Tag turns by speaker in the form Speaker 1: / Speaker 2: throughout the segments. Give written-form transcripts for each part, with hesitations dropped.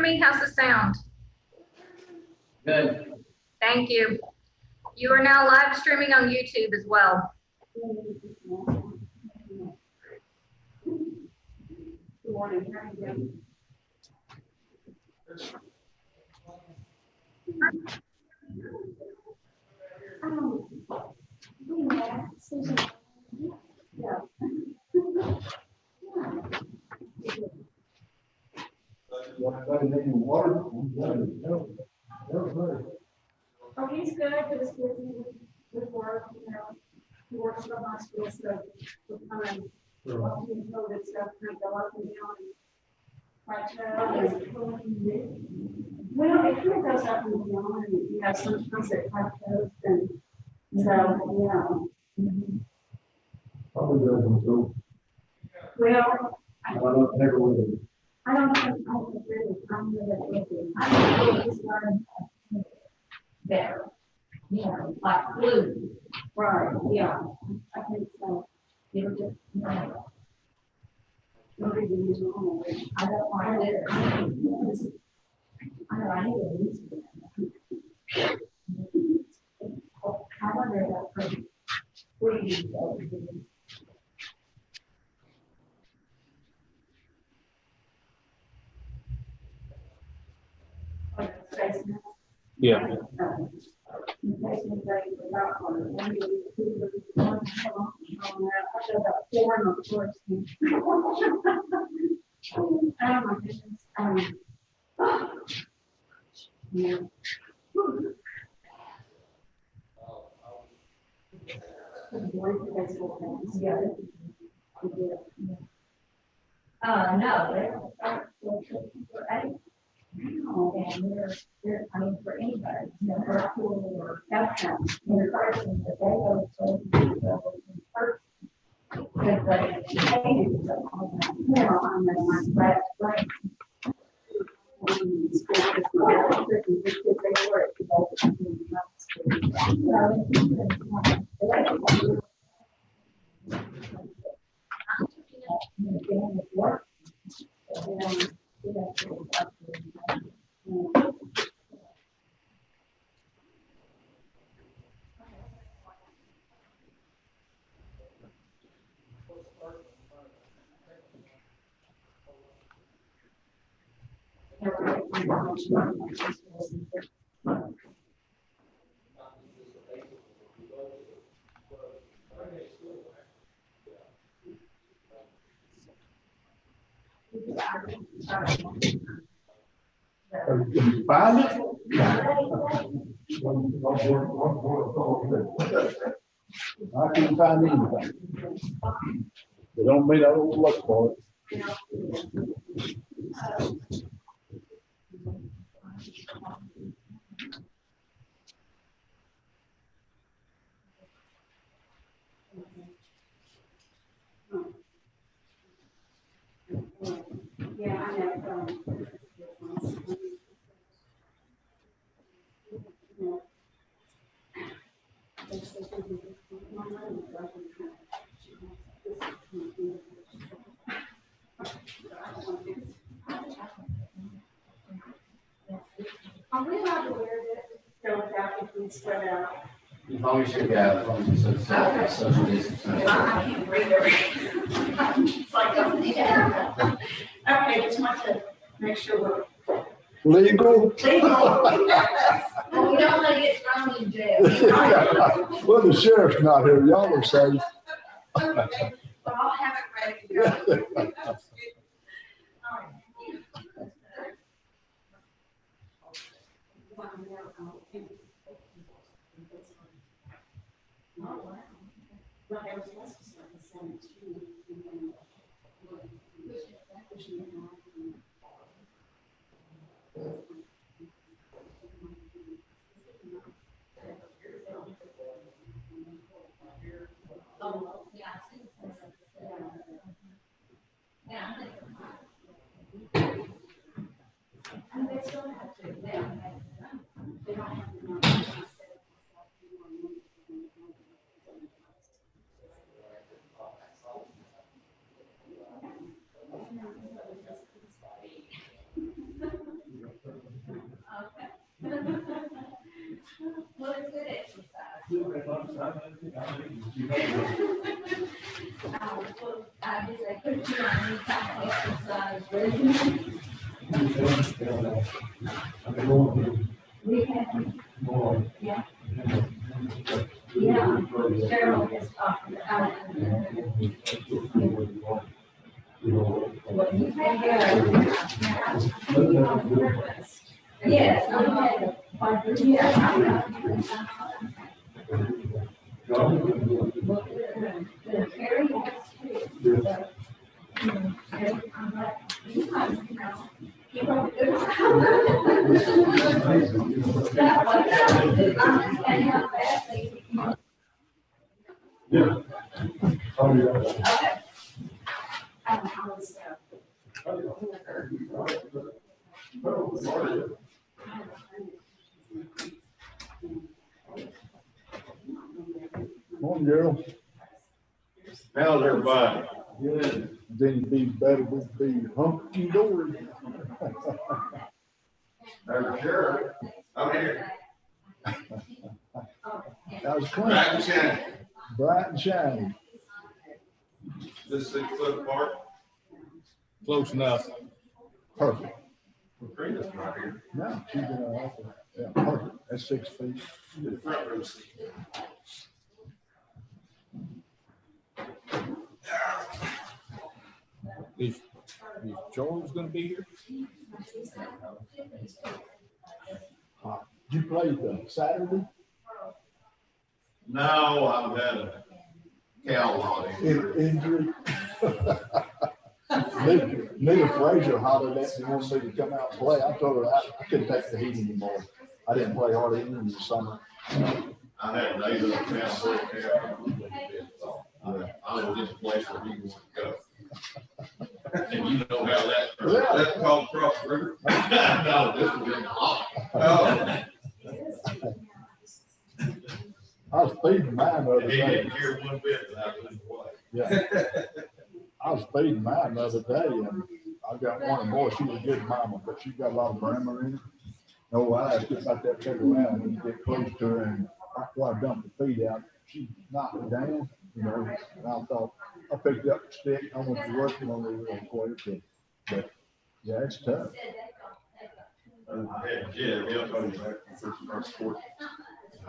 Speaker 1: hear me? How's the sound?
Speaker 2: Good.
Speaker 1: Thank you. You are now live streaming on YouTube as well.
Speaker 3: Good morning. How are you doing? Oh, he's good, but it's busy with work, you know. He works for the hospital, so we're kind of watching COVID stuff kind of go up and down. Well, it kind of goes up and down, and you know, sometimes it plateaus, and so, yeah.
Speaker 4: Probably doesn't go.
Speaker 3: Well,
Speaker 4: I don't never will.
Speaker 3: I don't think I can really, I'm really, I think we just learned better. Yeah, like flu. Right, yeah, I think so. You know, just, you know. Nobody uses normal. I don't mind it. I know, I need to use it. I wonder if that's pretty.
Speaker 4: Yeah.
Speaker 3: Oh my goodness. Yeah. No, and they're, I mean, for anybody, you know, for a pool or outcomes, in person, but they go to first. Because they hated it, you know, I'm the last grade.
Speaker 4: Did you find it? I couldn't find anything. They don't mean I don't look for it.
Speaker 3: Yeah, I know. Are we allowed to wear this? So without it being spread out?
Speaker 2: As long as you're, yeah, as long as you're social distance.
Speaker 3: I can't breathe It's like, yeah. Okay, just want to make sure we're
Speaker 4: Legal?
Speaker 3: legal. Yes.
Speaker 5: Well, we don't want to get thrown in jail.
Speaker 4: Well, the sheriff's not here. Y'all are safe.
Speaker 3: Okay, but I'll have it ready to go. All right. Oh, wow. Well, there was supposed to start the 17th.
Speaker 5: Oh, yeah. Yeah.
Speaker 3: And they still have to, they don't have to. I just say, put you on any kind of exercise regimen. We have, yeah. Yeah, Cheryl has talked about. Well, you take care of it. Yes, I'm ready. Yes, I'm ready. The Carrie has to. I'm like, you might, you know, keep on doing that. I'm standing up fast, so you can-
Speaker 4: Yeah. Oh, yeah.
Speaker 3: Okay. I was,
Speaker 4: Morning, Gerald.
Speaker 6: How's everybody?
Speaker 4: Good. Then you'd be better with the hunky dory.
Speaker 6: Sure. I'm here.
Speaker 4: That was clean.
Speaker 6: Right and shiny.
Speaker 4: Bright and shiny.
Speaker 6: This 6 foot apart.
Speaker 4: Close enough. Perfect.
Speaker 6: Rita's right here.
Speaker 4: No, she's been awful. Yeah, perfect. That's 6 feet.
Speaker 6: The front row seat.
Speaker 4: Is Charles gonna be here? You played Saturday?
Speaker 6: No, I've had a cow lot
Speaker 4: Injury? Nita Frazier hollered at me, wanted me to come out and play. I told her I couldn't take the heat anymore. I didn't play hardly any in the summer.
Speaker 6: I had a neighbor that found for a cow. I was in a place where he was go. And you know how that's called cross river. No, this was in the lot. Oh.
Speaker 4: I was feeding mine the other
Speaker 6: He
Speaker 4: day.
Speaker 6: didn't care one bit that I was in the way.
Speaker 4: Yeah. I was feeding mine the other day and I got one more. She was a good mama, but she got a lot of brammer in it. No, I asked her about that pig around when you get close to her and before I dumped the feed out, she knocked me down, you know, and I thought, I picked up the stick. I went to work on it real quick, but yeah, it's tough.
Speaker 6: Hey, yeah, he'll go back for first sport.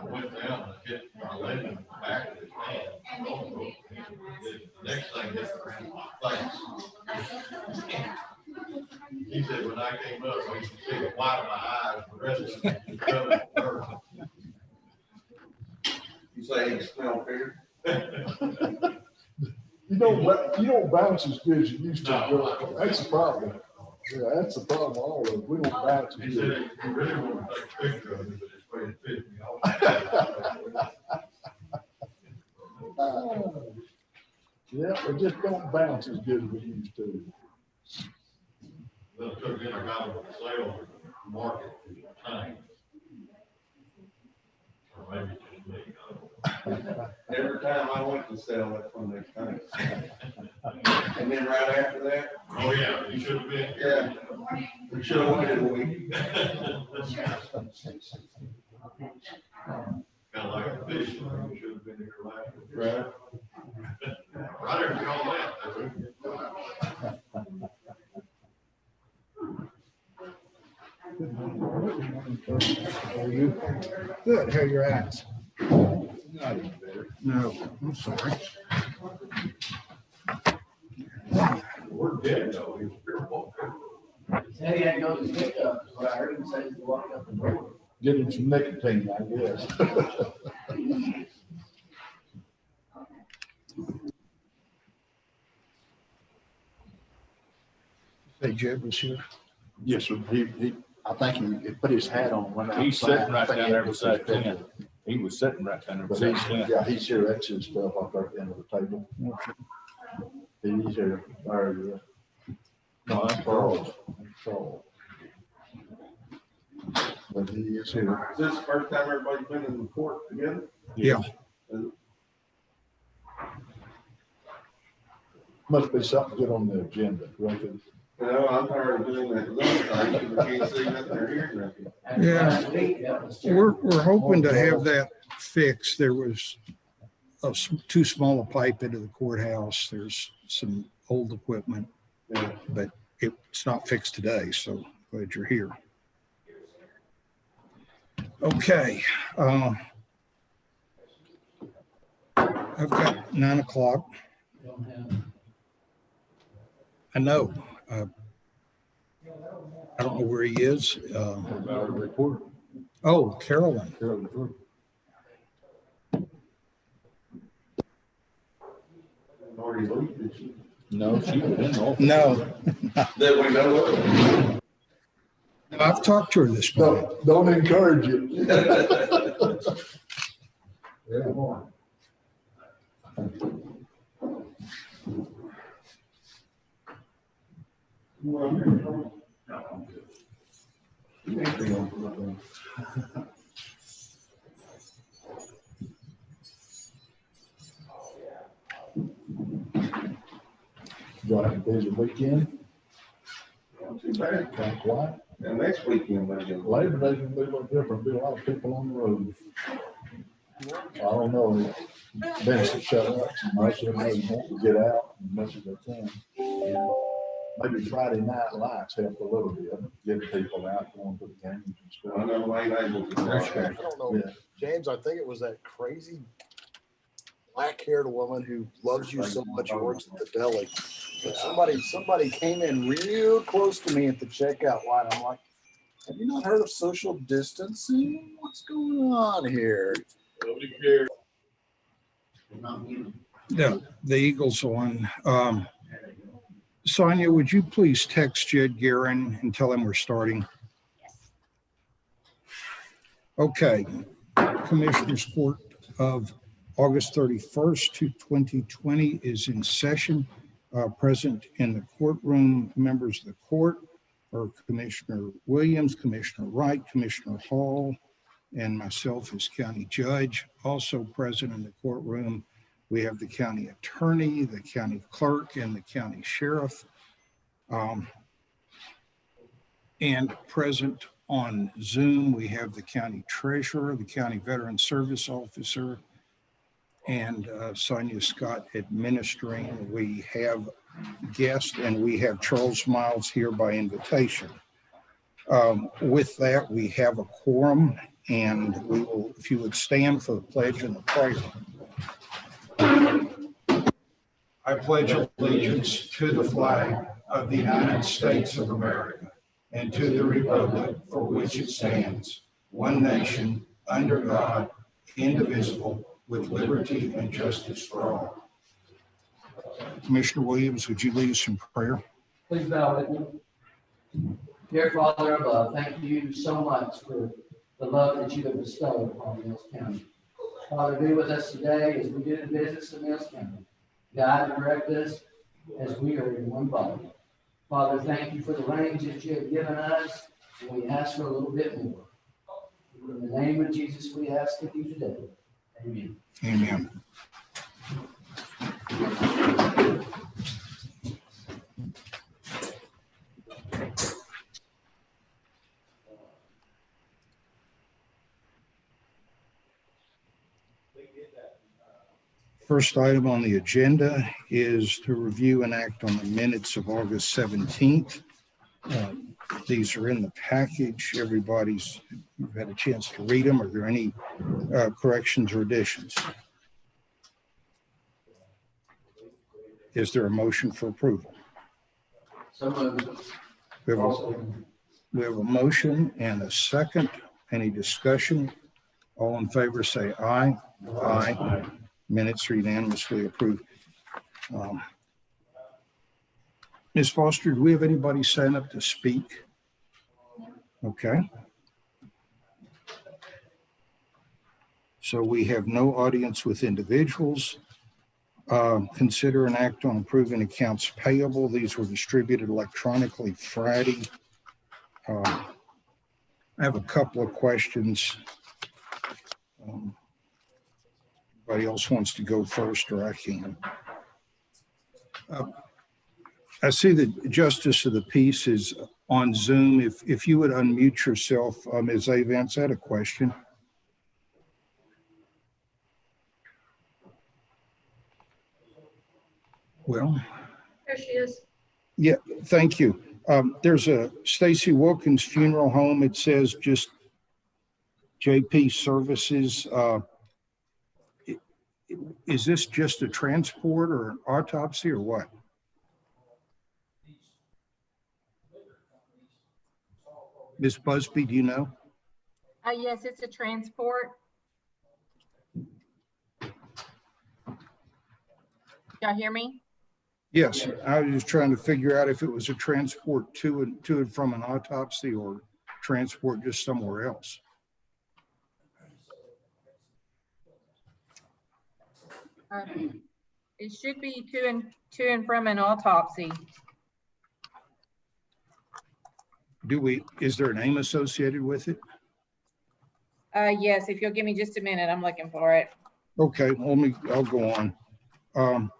Speaker 6: I went down and hit my leg in the back of his hand. The next thing hit around my face. He said, when I came up, I used to see the white of my eyes, the rest of it was covered in dirt. You say he can smell fear?
Speaker 4: You don't bounce as good as you used to.
Speaker 6: No.
Speaker 4: Girl. That's the problem. Yeah, that's the problem. All of it. We don't bounce as
Speaker 6: He said,
Speaker 4: good.
Speaker 6: he really wanted to take a picture of me, but his way it fit me off.
Speaker 4: Yeah, it just don't bounce as good as we used to.
Speaker 6: Then I took in, I got him for sale, market, time. Or maybe just me. Every time I went to sell, that's when they come. And then right after that? Oh, yeah, you should have been. Yeah. We should have waited a week. Kind of like a fish, you should have been here last week. Right. Right after all that.
Speaker 7: Good, how are your eyes?
Speaker 4: Not even better.
Speaker 7: No, I'm sorry.
Speaker 6: We're dead though.
Speaker 2: Said he had to go to the pickup, is what I heard him say, he walked up the door.
Speaker 4: Get him some nicotine, I guess.
Speaker 7: Hey, Jed was here.
Speaker 4: Yes, sir. I think he put his hat on. Went
Speaker 8: He's
Speaker 4: outside.
Speaker 8: sitting right
Speaker 4: I think
Speaker 8: down
Speaker 4: he
Speaker 8: there
Speaker 4: was
Speaker 8: beside
Speaker 4: his
Speaker 8: Ken.
Speaker 4: picture.
Speaker 8: He was sitting right down there
Speaker 4: But
Speaker 8: beside
Speaker 4: he's,
Speaker 8: Ken.
Speaker 4: yeah, he's here. That's his stuff up there at the end of the table. He's here. There he is. No, that's Charles. That's Charles. But he is here.
Speaker 6: Is this the first time everybody's been in the court together?
Speaker 7: Yeah.
Speaker 4: Must be something good on the agenda, reckon.
Speaker 6: No, I'm tired of doing that other thing, because we can't see nothing or hear nothing.
Speaker 7: Yeah.
Speaker 2: Last week, that was terrible.
Speaker 7: We're hoping to have that fixed. There was too small a pipe into the courthouse. There's some old equipment, but it's not fixed today, so glad you're here. Okay. I've got 9 o'clock.
Speaker 2: Don't have,
Speaker 7: I know. I don't know where he is.
Speaker 4: About a report.
Speaker 7: Oh, Carolyn.
Speaker 4: Already leave, did she? No, she was in the office.
Speaker 7: No,
Speaker 6: That we know of.
Speaker 7: no, I've talked to her this morning.
Speaker 4: Don't encourage it. Yeah. You have a busy weekend?
Speaker 6: Too bad.
Speaker 4: Kind of quiet.
Speaker 6: And next weekend, maybe.
Speaker 4: Labor Day's gonna be a little different, be a lot of people on the road. I don't know, business shut up, most of them want to get out as much as they can. Maybe Friday night lights help a little bit, getting people out going to the games and stuff.
Speaker 6: I know I ain't able to.
Speaker 7: Okay.
Speaker 8: I don't know,
Speaker 4: Yeah.
Speaker 8: James, I think it was that crazy black-haired woman who loves you so much, who works at the deli. But somebody came in real close to me at the checkout line. I'm like, have you not heard of social distancing? What's going on here?
Speaker 6: Nobody cares.
Speaker 7: No, the Eagles on. Sonia, would you please text Jed Guerin and tell him we're starting? Okay, Commissioners Court of August 31st to 2020 is in session. Present in the courtroom, members of the court are Commissioner Williams, Commissioner Wright, Commissioner Hall, and myself as county judge. Also present in the courtroom, we have the county attorney, the county clerk, and the county sheriff. And present on Zoom, we have the county treasurer, the county veteran service officer, and Sonia Scott administering. We have guests, and we have Charles Miles here by invitation. With that, we have a quorum, and we will, if you would stand for the pledge and the prayer. I pledge allegiance to the flag of the United States of America and to the republic for which it stands, one nation, under God, indivisible, with liberty and justice for all. Commissioner Williams, would you lead us in prayer?
Speaker 2: please bow with me. Dear Father above, thank you so much for the love that you have bestowed upon Mills County. Father, be with us today as we do the business of Mills County. Guide and direct us as we are in one body. Father, thank you for the range that you have given us, and we ask for a little bit more. In the name of Jesus, we ask of you today. Amen.
Speaker 7: Amen. First item on the agenda is to review and act on the minutes of August 17th. These are in the package. Everybody's had a chance to read them. Are there any corrections or additions? Is there a motion for approval?
Speaker 2: So moved.
Speaker 7: We have a motion and a second. Any discussion? All in favor say aye. Aye. Minutes are unanimously approved. Ms. Foster, do we have anybody sign up to speak? Okay. So we have no audience with individuals. Consider an act on approving accounts payable. These were distributed electronically Friday. I have a couple of questions. Anybody else wants to go first, or I can. I see that Justice of the Peace is on Zoom. If you would unmute yourself, Ms. Avance, I had a question. Well,
Speaker 1: There she is.
Speaker 7: yeah, thank you. There's a Stacy Wilkins Funeral Home. It says just JP Services. Is this just a transport or an autopsy or what? Ms. Busby, do you know?
Speaker 9: Yes, it's a transport. Y'all hear me?
Speaker 7: Yes, I was just trying to figure out if it was a transport to and from an autopsy or transport just somewhere else.
Speaker 9: It should be to and from an autopsy.
Speaker 7: Is there a name associated with it?
Speaker 9: Yes, if you'll give me just a minute, I'm looking for it.
Speaker 7: Okay, I'll go on.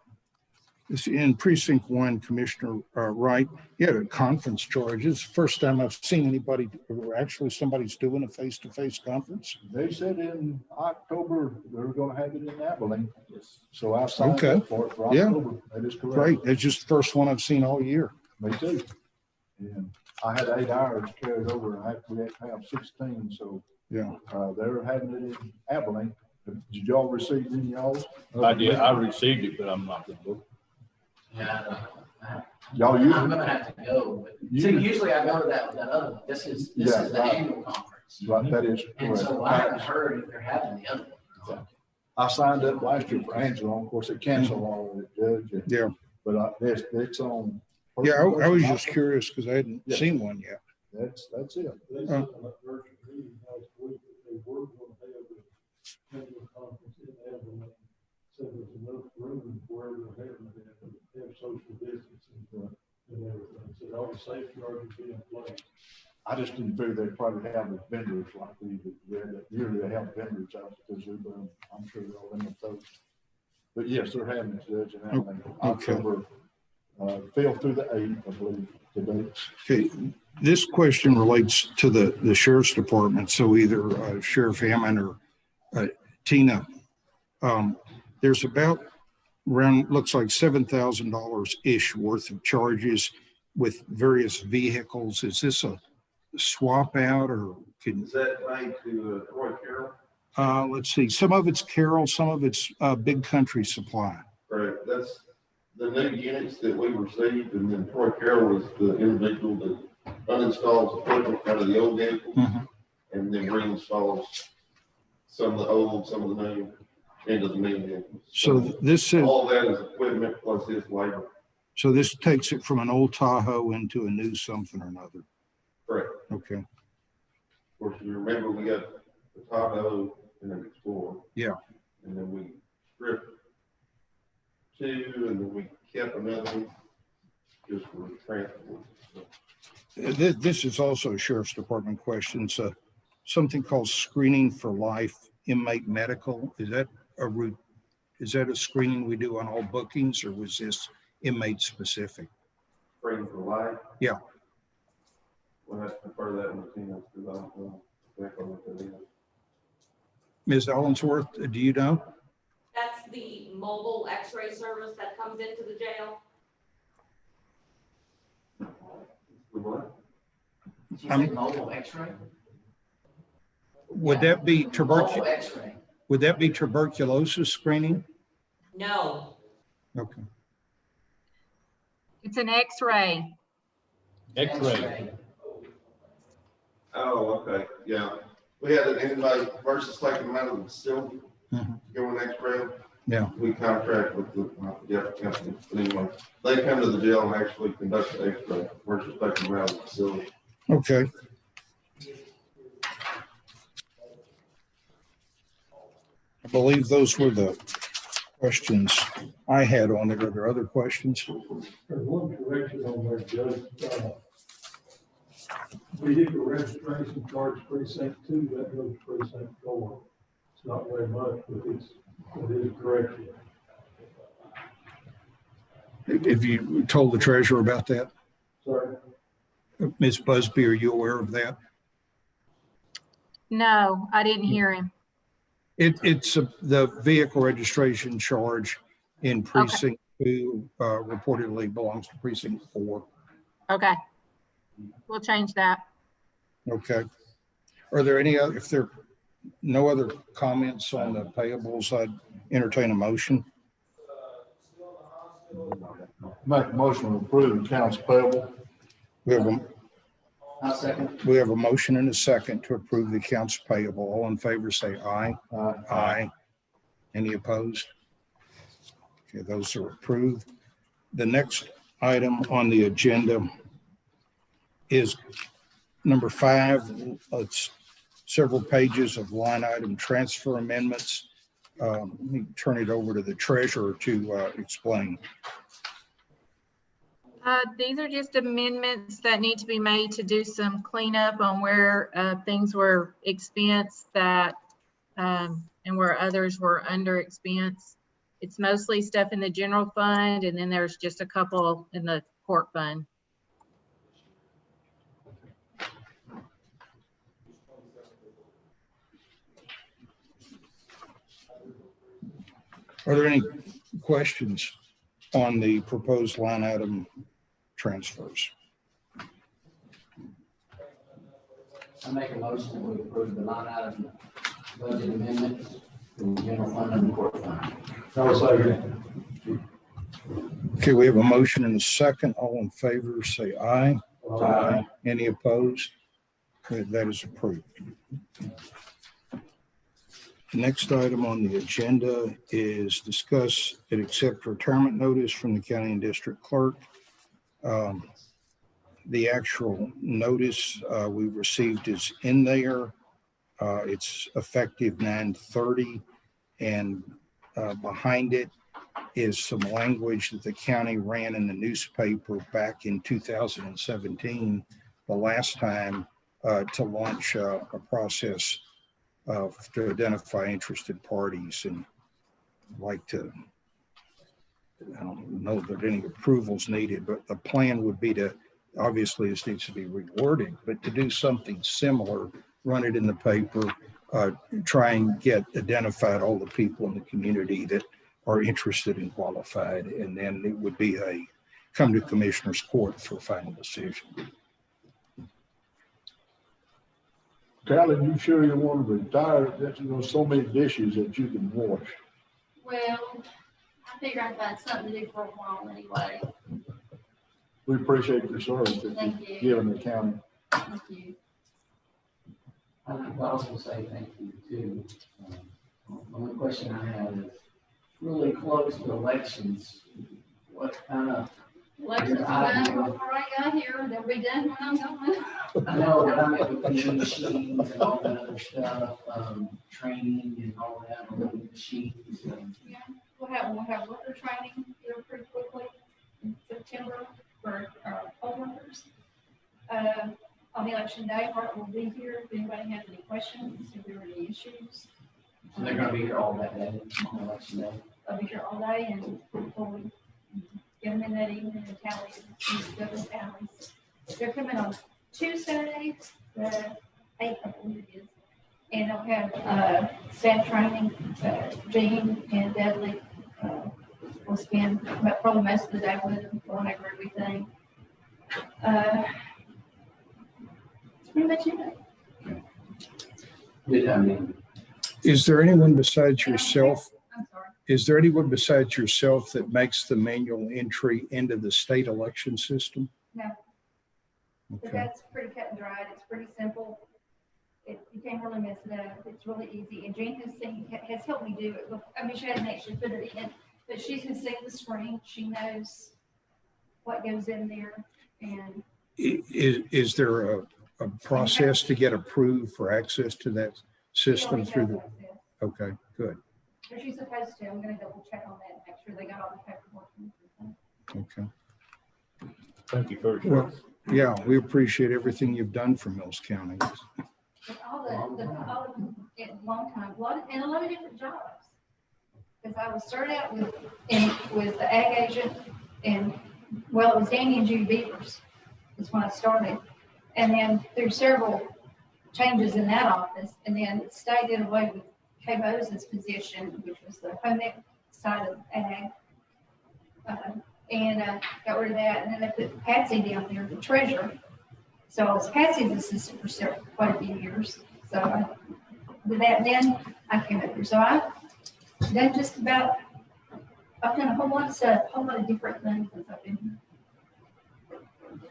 Speaker 7: This in precinct 1, Commissioner Wright, you had a conference charges. First time I've seen anybody, or actually somebody's doing a face-to-face conference.
Speaker 4: They said in October, they were gonna have it in Abilene. So I signed
Speaker 7: Okay.
Speaker 4: up for it for
Speaker 7: Yeah.
Speaker 4: October. That is correct.
Speaker 7: Great, it's just the first one I've seen all year.
Speaker 4: Me too. And I had 8 hours carried over and we had to have 16, so
Speaker 7: Yeah.
Speaker 4: they're having it in Abilene. Did y'all receive any y'all's?
Speaker 10: I did, I received it, but I'm not gonna book.
Speaker 2: Yeah.
Speaker 4: Y'all
Speaker 2: I'm
Speaker 4: usually,
Speaker 2: gonna have to go. But see, usually I go to that other one. This is the
Speaker 4: right.
Speaker 2: annual conference.
Speaker 4: right, that is
Speaker 2: And so I
Speaker 4: correct.
Speaker 2: haven't heard if they're having the other one.
Speaker 4: I signed up last year for Angela. Of course, they canceled all of it, Judge. and-
Speaker 7: Yeah.
Speaker 4: But it's on.
Speaker 7: Yeah, I was just curious because I hadn't
Speaker 4: Yeah.
Speaker 7: seen one yet.
Speaker 4: That's it.
Speaker 11: They said in that virtual meeting last week that they were going to have a annual conference in Abilene. So there's enough room wherever they're having it, to have social distancing and everything. So all the safeguards would be in place.
Speaker 4: I just didn't figure they'd probably have the vendors like we do. Usually they have vendors out because I'm sure they'll limit those. But yes, they're having it, Judge, in Abilene.
Speaker 7: Okay.
Speaker 4: October, fell through the 8th, I believe, today.
Speaker 7: Okay, this question relates to the sheriff's department. So either Sheriff Hammond or Tina. There's about around, looks like $7,000-ish worth of charges with various vehicles. Is this a swap out or can?
Speaker 6: Is that made to Troy Carroll?
Speaker 7: Let's see, some of it's Carroll, some of it's Big Country Supply.
Speaker 6: Correct, that's the new units that we received, and then Troy Carroll was the individual that uninstalls equipment out of the old vehicle
Speaker 7: Mhm.
Speaker 6: and then reinstalls some of the old, some of the new into the new vehicles.
Speaker 7: So this says,
Speaker 6: All that is equipment plus his labor.
Speaker 7: so this takes it from an old Tahoe into a new something or another.
Speaker 6: Correct.
Speaker 7: Okay,
Speaker 6: Of course, you remember we got the Tahoe and an Explorer.
Speaker 7: Yeah.
Speaker 6: And then we stripped 2, and then we kept another one just for transport.
Speaker 7: this is also a Sheriff's Department question. So something called Screening for Life Inmate Medical. Is that a screening we do on all bookings, or was this inmate specific?
Speaker 6: Spring for life.
Speaker 7: Yeah.
Speaker 6: We'll have to defer that one to Tina, because I don't know exactly what that is.
Speaker 7: Ms. Ellensworth, do you know?
Speaker 12: That's the mobile x-ray service that comes into the jail.
Speaker 6: The what?
Speaker 2: Did you say mobile x-ray?
Speaker 7: Would that be
Speaker 2: Mobile x-ray.
Speaker 7: would that be tuberculosis screening?
Speaker 12: No,
Speaker 7: Okay.
Speaker 9: It's an X-ray.
Speaker 10: X-ray.
Speaker 6: Oh, okay, yeah. We had an inmate versus taking them out of the facility,
Speaker 7: Mhm.
Speaker 6: go in X-ray.
Speaker 7: Yeah.
Speaker 6: We contract with the, I forget the company, but anyway, they come to the jail and actually conduct the X-ray versus taking them out of the facility.
Speaker 7: Okay. I believe those were the questions I had on it. Are there other questions?
Speaker 11: There's one correction on there, Judge. Vehicle registration charge precinct 2, that goes to precinct 4. It's not very much, but it is a correction.
Speaker 7: Have you told the treasurer about that?
Speaker 11: Sorry.
Speaker 7: Ms. Busby, are you aware of that?
Speaker 9: No, I didn't hear him.
Speaker 7: It's the vehicle registration charge in precinct who reportedly belongs to precinct 4.
Speaker 9: Okay. We'll change that.
Speaker 7: Okay. Are there any other, if there are no other comments on the payables, I'd entertain a motion.
Speaker 4: Make a motion to approve accounts payable.
Speaker 2: I'll second.
Speaker 7: We have a motion and a second to approve the accounts payable. All in favor, say aye. Aye. Any opposed? Okay, those are approved. The next item on the agenda is number 5. It's several pages of line item transfer amendments. Let me turn it over to the treasurer to explain.
Speaker 9: These are just amendments that need to be made to do some cleanup on where things were expense that and where others were under expense. It's mostly stuff in the general fund, and then there's just a couple in the court fund.
Speaker 7: Are there any questions on the proposed line item transfers?
Speaker 2: I make a motion to approve the line item budget amendments in the general fund and the court fund.
Speaker 11: I'll second.
Speaker 7: Okay, we have a motion and a second. All in favor, say aye. Aye. Any opposed? Okay, that is approved. The next item on the agenda is discuss and accept retirement notice from the county and district clerk. The actual notice we received is in there. It's effective 9/30, and behind it is some language that the county ran in the newspaper back in 2017, the last time to launch a process to identify interested parties. And I'd like to, I don't know that any approvals needed, but the plan would be to, obviously this needs to be reworded, but to do something similar, run it in the paper, try and get identified all the people in the community that are interested and qualified, and then it would be a come to commissioner's court for final decision.
Speaker 4: Callie, you sure you want to retire? There's so many dishes that you can wash.
Speaker 5: Well, I figure I'd find something to do for a while anyway.
Speaker 4: We appreciate your service that
Speaker 5: Thank
Speaker 4: you've
Speaker 5: you.
Speaker 4: given the county.
Speaker 5: Thank you.
Speaker 2: I would also say thank you too. The only question I have is really close to elections. What kind of,
Speaker 5: Elections are done before I got here, they'll be done when I'm gone.
Speaker 2: I know, but I mean, with the machines and all that other stuff, training and all that, on the machines and.
Speaker 5: Yeah, we'll have worker training here pretty quickly in September for our poll workers. On election day, Hart will be here if anybody has any questions, if there are any issues.
Speaker 2: So they're gonna be here all that day, on election day.
Speaker 5: I'll be here all day and we'll get them in that evening and tally and go to tallies. They're coming on Tuesday, the 8th, I believe it is. And they'll have staff training. Jean and Dudley will spend probably most of the day with them, going over everything. That's pretty much it.
Speaker 2: Good, I mean,
Speaker 7: Is there anyone besides yourself?
Speaker 5: I'm sorry.
Speaker 7: Is there anyone besides yourself that makes the manual entry into the state election system?
Speaker 5: No. But
Speaker 7: Okay.
Speaker 5: that's pretty cut and dried. It's pretty simple. You can't really mess it up. It's really easy. And Jane has helped me do it. I mean, she hasn't actually put it in, but she can see the screen. She knows what goes in there. And
Speaker 7: Is there a process to get approved for access to that system through the? Okay, good.
Speaker 5: but she's supposed to. I'm gonna double check on that and make sure they got all the paperwork. And everything.
Speaker 7: Okay.
Speaker 10: Thank you for
Speaker 7: Well, yeah, we appreciate everything you've done for Mills County.
Speaker 5: But all in a long time, and a lot of different jobs. Because I was started out with the ag agent, and well, it was Danny and Judy Beavers. That's when I started. And then through several changes in that office, and then the state did away with Kay Moses' position, which was the home ec side of ag. Got rid of that, and then they put Patsy down there, the treasurer. So I was Patsy's assistant for quite a few years. So I did that, and then I came up here. So I've done just about, I've done a whole lot of stuff, a whole lot of different things since I've been here.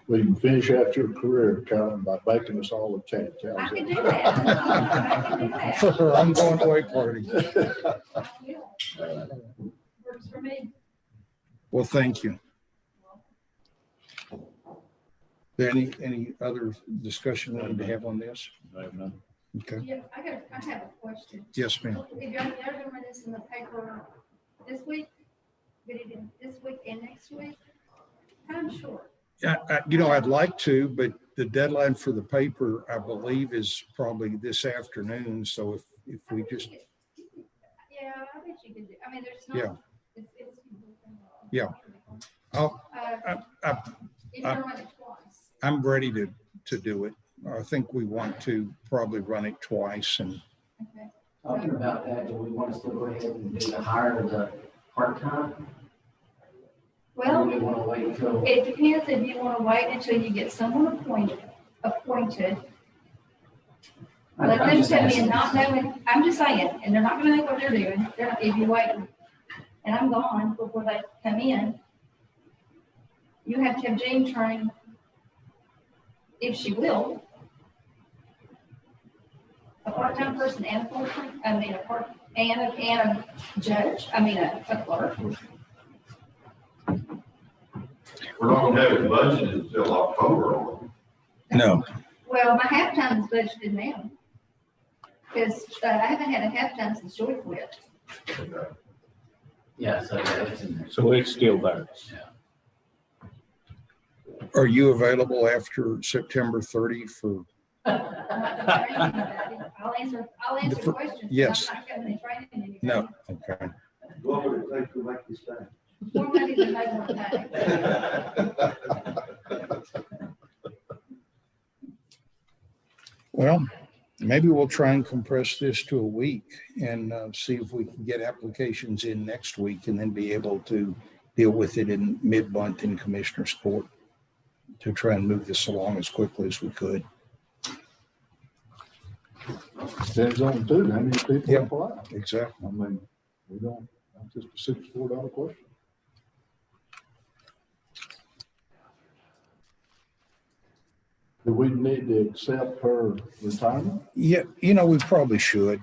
Speaker 4: Well, you can finish out your career, Carolyn, by baking us all a cake.
Speaker 5: I can do that. I can do that.
Speaker 7: I'm going to a party.
Speaker 5: Works for me.
Speaker 7: Well, thank you. Any other discussion we need to have on this?
Speaker 10: I have none.
Speaker 7: Okay.
Speaker 5: Yeah, I have a question.
Speaker 7: Yes, ma'am.
Speaker 5: If y'all doing this in the paper this week, get it in this week and next week? I'm sure.
Speaker 7: Yeah, I'd like to, but the deadline for the paper, I believe, is probably this afternoon. So if we just,
Speaker 5: Yeah, I bet you can do, I mean, there's
Speaker 7: Yeah.
Speaker 5: no. It's.
Speaker 7: Yeah. I'll,
Speaker 5: You're gonna run it twice.
Speaker 7: I'm ready to do it. I think we want to probably run it twice and
Speaker 5: Okay.
Speaker 2: Talking about that, do we want to still go ahead and do the hire of the part-time? Or
Speaker 5: Well,
Speaker 2: do we want to wait until?
Speaker 5: it depends if you want to wait until you get someone appointed. Let
Speaker 2: I'm
Speaker 5: them
Speaker 2: just
Speaker 5: come in
Speaker 2: asking.
Speaker 5: not knowing, I'm just saying, and they're not gonna know what they're doing. If you wait and I'm gone before they come in, you have to have Jean train, if she will, a part-time person and a full-time, and a judge, a clerk.
Speaker 6: We're not gonna have it budgeted until October on
Speaker 7: no.
Speaker 5: Well, my halftime is budgeted now. Because I haven't had a halftime since Joy quit.
Speaker 6: it. Okay.
Speaker 2: Yeah, so yeah, it's in there.
Speaker 10: So it's still there.
Speaker 7: Are you available after September 30 for?
Speaker 5: I'll answer questions.
Speaker 7: Yes.
Speaker 5: I'm not going to train anything.
Speaker 7: No. Okay.
Speaker 11: What would it take to make this time?
Speaker 5: More money than they want to pay.
Speaker 7: Well, maybe we'll try and compress this to a week and see if we can get applications in next week and then be able to deal with it in mid-month in Commissioner's Court to try and move this along as quickly as we could.
Speaker 4: Depends on too, how many people
Speaker 7: Yeah.
Speaker 4: apply.
Speaker 7: Exactly.
Speaker 4: I mean, we don't, that's just a $64 question. Do we need to accept her retirement?
Speaker 7: Yeah, we probably should.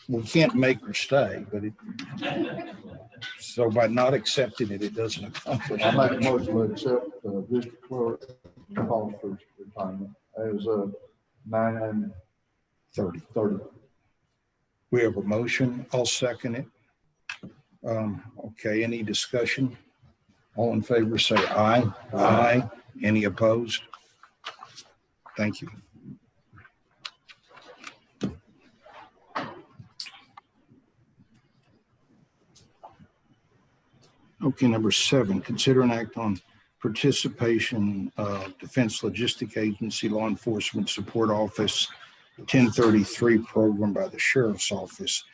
Speaker 7: We can't make her stay, but so by not accepting it, it doesn't accomplish
Speaker 4: I make a
Speaker 7: much.
Speaker 4: motion to accept District Clerk Foster's retirement as of 9/30.
Speaker 7: We have a motion. I'll second it. Okay, any discussion? All in favor, say aye. Aye. Any opposed? Thank you. Okay, number 7, consider an act on participation of Defense Logistic Agency Law Enforcement Support Office 1033 program by the Sheriff's Office.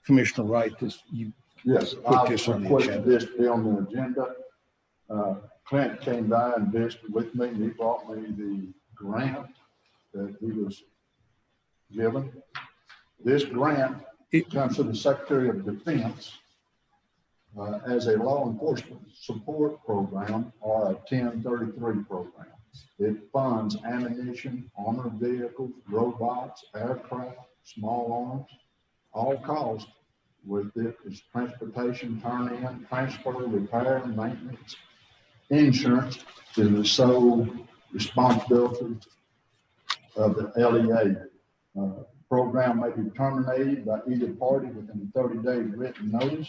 Speaker 7: Commissioner Wright, you
Speaker 4: Yes,
Speaker 7: Put
Speaker 4: I
Speaker 7: this on the
Speaker 4: requested
Speaker 7: agenda.
Speaker 4: this to be on the agenda. Clint came by and visited with me, and he brought me the grant that he was given. This grant, it comes to the Secretary of Defense as a law enforcement support program or a 1033 program. It funds ammunition, armored vehicles, robots, aircraft, small arms, all costs with it is transportation, turn in, transfer, repair, maintenance. Insurance is the sole responsibility of the LEA. Program may be terminated by either party within 30 days written notice.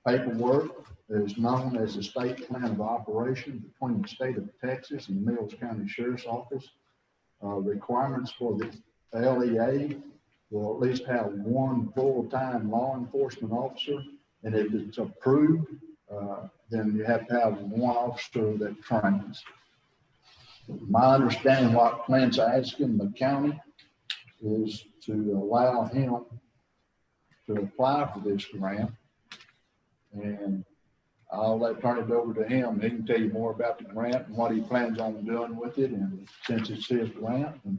Speaker 4: Paperwork is known as the State Plan of Operation between the state of Texas and Mills County Sheriff's Office. Requirements for the LEA will at least have one full-time law enforcement officer, and if it's approved, then you have to have one officer that trains. My understanding what Clint's asking the county is to allow him to apply for this grant And I'll turn it over to him. He can tell you more about the grant and what he plans on doing with it. And since it's his grant, and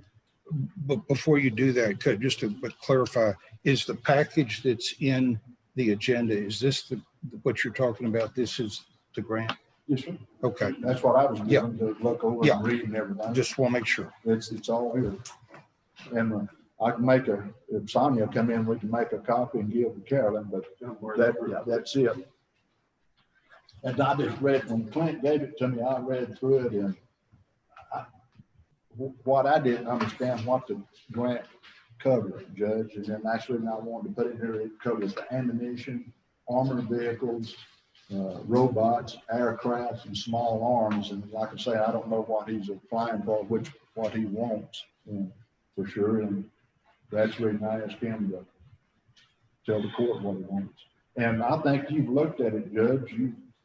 Speaker 7: But before you do that, could just to clarify, is the package that's in the agenda, is this what you're talking about? This is the grant?
Speaker 4: yes, sir.
Speaker 7: Okay,
Speaker 4: That's what I was
Speaker 7: Yeah.
Speaker 4: doing, to look over
Speaker 7: Yeah.
Speaker 4: and read and everything.
Speaker 7: just want to make sure.
Speaker 4: It's all here. And I can make if Sonia come in, we can make a copy and give to Carolyn, but that's it. And I just read, when Clint gave it to me, I read through it, and what I didn't understand what the grant covered, Judge, and then actually I wanted to put in here, it covers the ammunition, armored vehicles, robots, aircraft, and small arms. And like I say, I don't know what he's applying for, what he wants, for sure. And that's the reason I asked him to tell the court what he wants. And I think you've looked at it, Judge.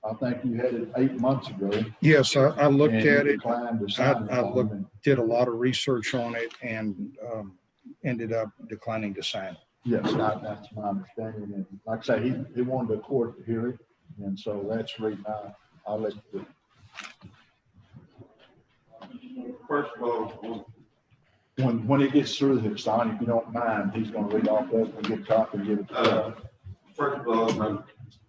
Speaker 4: I think you had it 8 months ago.
Speaker 7: Yes, I looked
Speaker 4: and you
Speaker 7: at it.
Speaker 4: declined to sign it
Speaker 7: I
Speaker 4: on
Speaker 7: looked,
Speaker 4: it.
Speaker 7: did a lot of research on it and ended up declining to sign it.
Speaker 4: Yes, that's my understanding. And like I say, he wanted the court to hear it. And so that's the reason I let the.
Speaker 6: First of all,
Speaker 4: When he gets through this, Son, if you don't mind, he's gonna read off that and get a copy and give it to us.
Speaker 6: first of all, I'm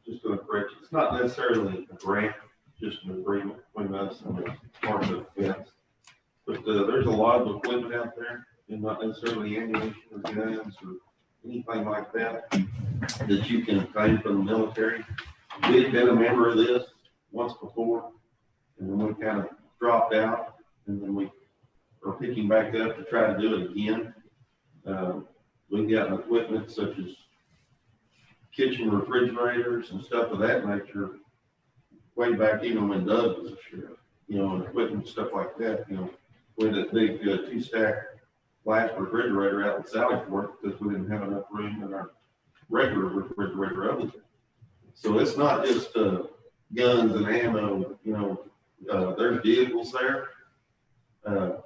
Speaker 6: just gonna correct you. It's not necessarily a grant, just an agreement between us and the Department of Defense. But there's a lot of equipment out there, and not necessarily ammunition or guns or anything like that, that you can obtain from the military. We've been a member of this once before, and then we kind of dropped out, and then we are picking back up to try to do it again. We've got equipment such as kitchen refrigerators and stuff of that nature, way back even when Doug was a sheriff, and equipment, stuff like that, we had a big 2-stack glass refrigerator out in Sallyport because we didn't have enough room in our regular refrigerator oven. So it's not just guns and ammo, there's vehicles there.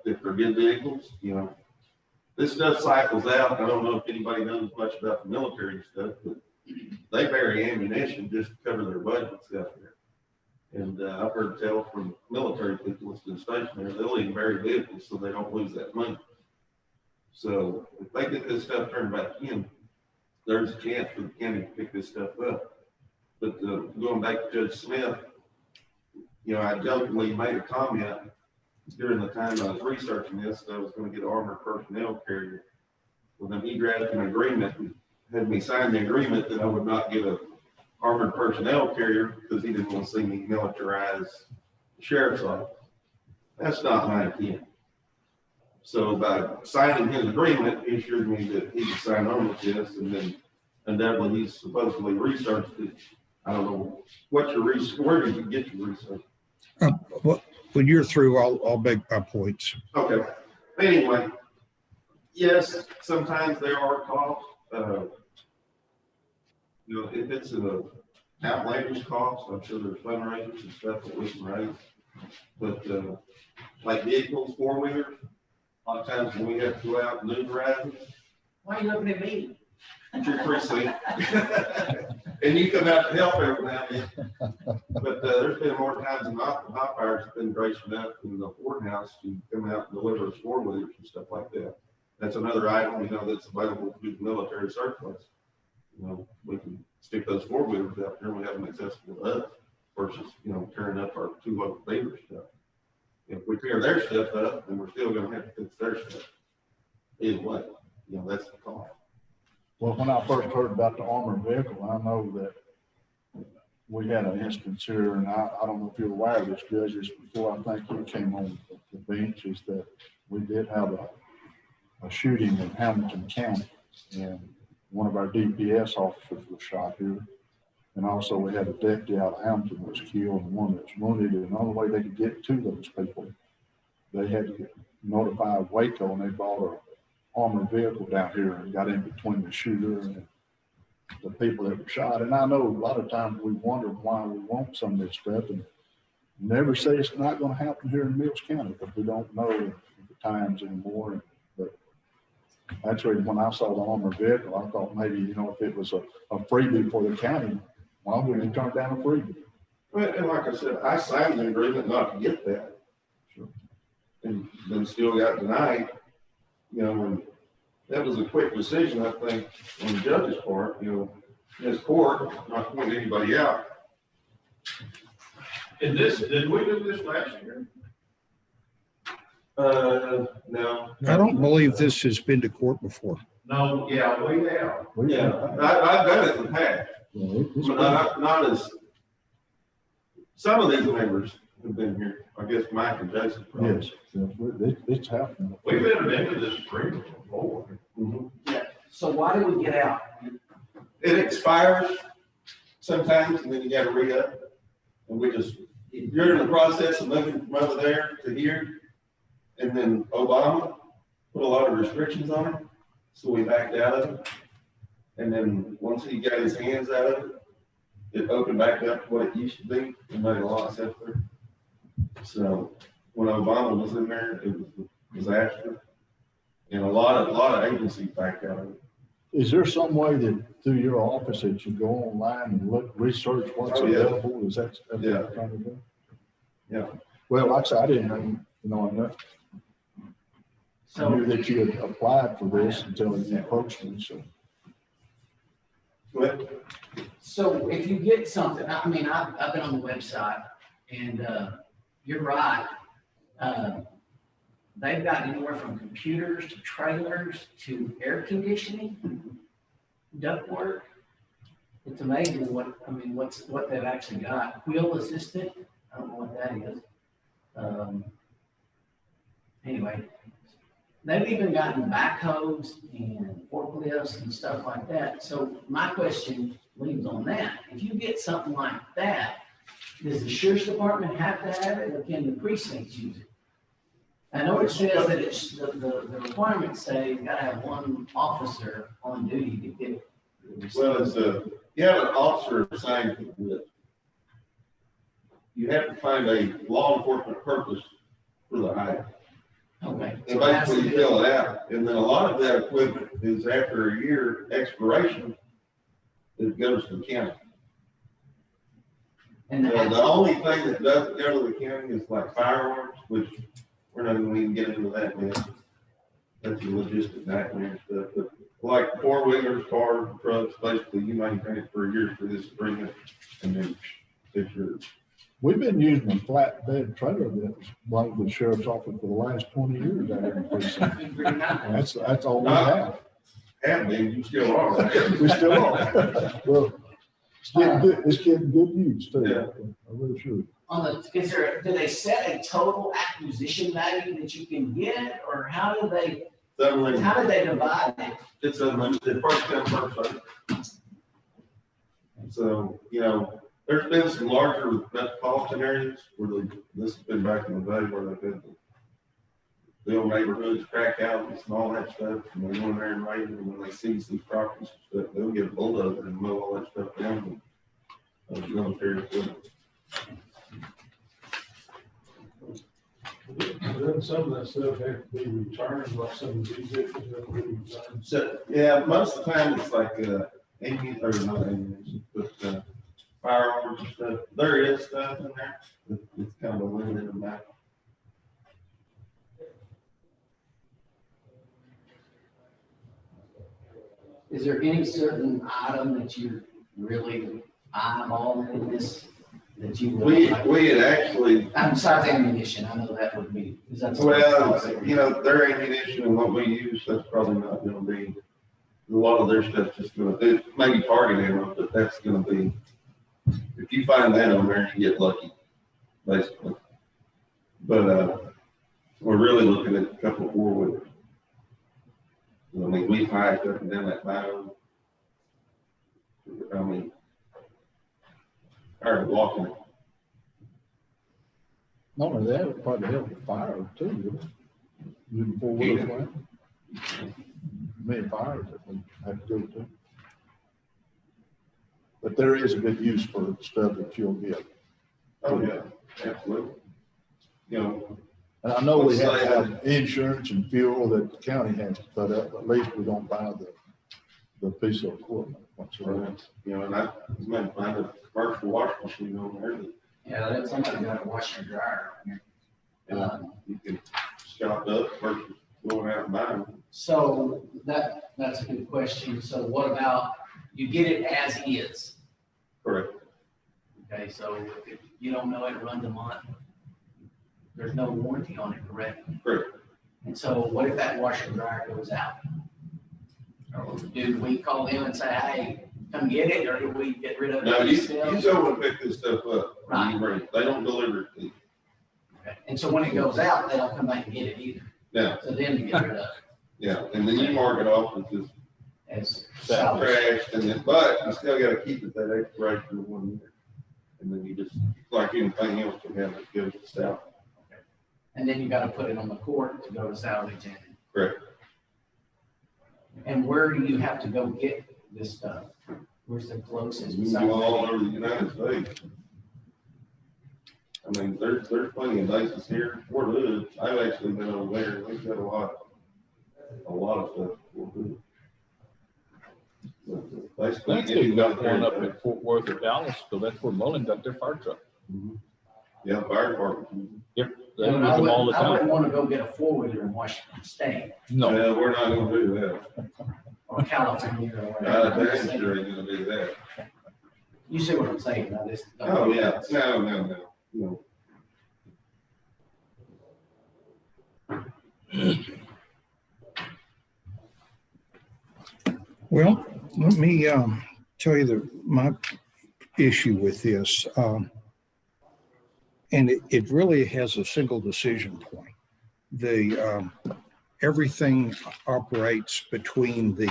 Speaker 6: If they're good vehicles, this stuff cycles out. I don't know if anybody knows much about the military stuff, but they bury ammunition just to cover their budgets out there. And I've heard tell from military people that's been stationed there, they'll even bury vehicles so they don't lose that money. So if they get this stuff turned back in, there's a chance for the county to pick this stuff up. But going back to Judge Smith, I jokingly made a comment during the time I was researching this, that I was going to get an armored personnel carrier. Well, then he drafted an agreement and had me sign the agreement that I would not get a armored personnel carrier because he didn't want to see me militarize the sheriff's office. That's not my intent. So by signing his agreement, he assured me that he would sign on with this, and then undoubtedly he's supposedly researched it. I don't know what your research, where did you get your research?
Speaker 7: Well, when you're through, I'll make my points.
Speaker 6: Okay. Anyway, yes, sometimes there are costs. If it's an outlandish cost, I'm sure there's fundraisers and stuff that we can raise. But like vehicles, 4-wheelers, a lot of times when we have to go out and do rides.
Speaker 3: Why are you looking at me?
Speaker 6: You're precinct. And you come out to help every now and then. But there's been more times than not, the hot fires have been gracious enough in the courthouse to come out and deliver us 4-wheelers and stuff like that. That's another item, that's available to the military surplus. We can stick those 4-wheelers out there and we have them accessible to us versus, tearing up our 2 local dealers stuff. If we tear their stuff up, then we're still gonna have to fix their stuff. Either way, that's the cost.
Speaker 4: Well, when I first heard about the armored vehicle, I know that we had an instance here, and I don't know if you're aware of this, Judge, it's before I think you came on the bench, is that we did have a shooting in Hamilton County, and one of our DPS officers was shot here. And also we had a deputy out of Hamilton that was killed and one that's wounded. And the only way they could get to those people, they had to notify Waco, and they brought an armored vehicle down here and got in between the shooter and the people that were shot. And I know a lot of times we wonder why we want some of this stuff, and never say it's not going to happen here in Mills County, because we don't know the times anymore. But that's really when I saw the armored vehicle, I thought maybe, if it was a freebie for the county, Why would they turn down a freebie?
Speaker 13: Well, and like I said, I signed the agreement not to get that.
Speaker 4: Sure.
Speaker 13: And then still got denied, you know, and that was a quick decision, I think, on the judge's part, you know, in his court, not pointing anybody out.
Speaker 6: And this, did we do this last year?
Speaker 13: No.
Speaker 7: I don't believe this has been to court before.
Speaker 6: No, yeah, we have.
Speaker 13: Yeah, I've done it in the past,
Speaker 4: Yeah, it's
Speaker 13: but not as, some of these members have been here, I guess Mike and Jason. probably.
Speaker 4: Yes, it's happening.
Speaker 6: We've been into this agreement before.
Speaker 13: Mhm.
Speaker 2: Yeah, so why did we get out?
Speaker 13: It expires sometimes, and then you gotta re-up. And we just, you're in the process of moving from over there to here. And then Obama put a lot of restrictions on it, so we backed out of it. And then once he got his hands out of it, it opened back up to what it used to be, and made a lot simpler. So when Obama was in there, it was a disaster. And a lot of agencies backed out of it.
Speaker 4: Is there some way that through your office that you go online and look, research what's
Speaker 13: Oh, yeah.
Speaker 4: available? Is that? That's what
Speaker 13: Yeah.
Speaker 4: you're trying to do?
Speaker 13: Yeah.
Speaker 4: Well, like I said, I didn't know, I
Speaker 2: So,
Speaker 4: knew that you had applied for this until you approached me, so.
Speaker 13: But
Speaker 2: so if you get something, I mean, I've been on the website and, you're right. They've got anywhere from computers to trailers to air conditioning, ductwork. It's amazing what they've actually got. Wheel assistant, I don't know what that is. Anyway, they've even gotten backhoes and forklifts and stuff like that. So my question leads on that. If you get something like that, does the sheriff's department have to have it, or can the precincts use it? I know it says that it's, the requirements say you gotta have one officer on duty to get it.
Speaker 13: well, it's you have an officer assigned to it. You have to find a law enforcement purpose for the item.
Speaker 2: Okay.
Speaker 13: And basically you fill it out, and then a lot of that equipment is after a year expiration, it goes to the county.
Speaker 2: And
Speaker 13: The only thing that doesn't go to the county is like firearms, which we're not gonna even get into that yet. That's a logistic nightmare and stuff, but like four-wheelers, cars, trucks, basically you maintain it for a year for this agreement, and then it's yours.
Speaker 4: We've been using a flatbed trailer that was like the sheriff's office for the last 20 years. Out there in precinct. That's all we have.
Speaker 13: Have been, you still are.
Speaker 4: We still are. Well, it's getting good use too.
Speaker 13: Yeah.
Speaker 4: I'm really sure.
Speaker 2: do they set a total acquisition value that you can get, or how do they divide it?
Speaker 13: It's unlimited, first come, first served. So, you know, there's been some larger metropolitan areas where this has been back in the day where they've been the old neighborhoods, crack houses and all that stuff, and they go in there and raid them, and when they seize these properties, and stuff, they'll get a bulldozer and mow all that stuff down. And military equipment.
Speaker 11: Doesn't some of that stuff have to be returned, like some of these vehicles have to be returned?
Speaker 13: So, yeah, most of the time it's like, ammunition, or not ammunition, but, firearms and stuff. There is stuff in there. It's kind of a limited amount.
Speaker 2: Is there any certain item that you're really eyeballing in this, that you would like?
Speaker 13: We had actually,
Speaker 2: Besides ammunition, I know that would be, is that?
Speaker 13: well, you know, their ammunition and what we use, that's probably not gonna be, a lot of their stuff's just gonna, it may be target ammo, but that's gonna be, if you find that on there, you get lucky, basically. But, we're really looking at a couple of four-wheelers. I mean, we hiked up and down that mountain. I mean, or walking it.
Speaker 4: Not only that, it probably help with fire too, wouldn't it? Using four-wheelers around. Many fires that we have to go to. But there is a good use for stuff that you'll get.
Speaker 13: Oh, yeah, absolutely. You know.
Speaker 4: And I know we have to have insurance and fuel that the county has to put up, but at least we don't buy the piece of equipment. whatsoever.
Speaker 13: You know, and I might find a commercial washing machine on there that,
Speaker 2: Yeah, that's somebody got to wash your dryer.
Speaker 13: you can shop up versus going out and buying.
Speaker 2: So that's a good question. So what about, you get it as is?
Speaker 13: Correct.
Speaker 2: Okay, so if you don't know it runs a month, there's no warranty on it, correct?
Speaker 13: Correct.
Speaker 2: And so what if that washer and dryer goes out? Or do we call them and say, hey, come get it, or do we get rid of it?
Speaker 13: Now, you
Speaker 2: ourselves?
Speaker 13: go and pick this stuff up. when you bring it. They don't deliver it to you.
Speaker 2: Okay. And so when it goes out, they don't come back and get it either.
Speaker 13: Yeah,
Speaker 2: So then you get rid of it
Speaker 13: yeah, and then you mark it off as just
Speaker 2: as salvage.
Speaker 13: trashed, and then, but you still gotta keep it that expiration of 1 year. And then you just, like anything else, you have it goes to salvage.
Speaker 2: And then you gotta put it on the court to go to salvage and.
Speaker 13: Correct.
Speaker 2: And where do you have to go get this stuff? Where's the closest?
Speaker 13: You can go all over the United States. I mean, there's plenty of bases here. Fort Hood, I've actually been over there. They've got a lot of stuff. at Fort Hood. But,
Speaker 10: I
Speaker 13: basically,
Speaker 10: think they've got one up
Speaker 13: there,
Speaker 10: at Fort Worth or Dallas, so that's where Mullen got their fire truck.
Speaker 13: yeah, fire department.
Speaker 10: Yep, they
Speaker 2: I
Speaker 10: use them all the
Speaker 2: wouldn't
Speaker 10: time.
Speaker 2: wanna go get a four-wheeler in Washington State
Speaker 10: No,
Speaker 13: Yeah, we're not gonna do that.
Speaker 2: or California or
Speaker 13: I
Speaker 2: whatever.
Speaker 13: damn sure ain't gonna do that.
Speaker 2: You see what I'm saying? Now, this.
Speaker 13: Oh, yeah, no.
Speaker 7: Well, let me tell you my issue with this. And it really has a single decision point. Everything operates between the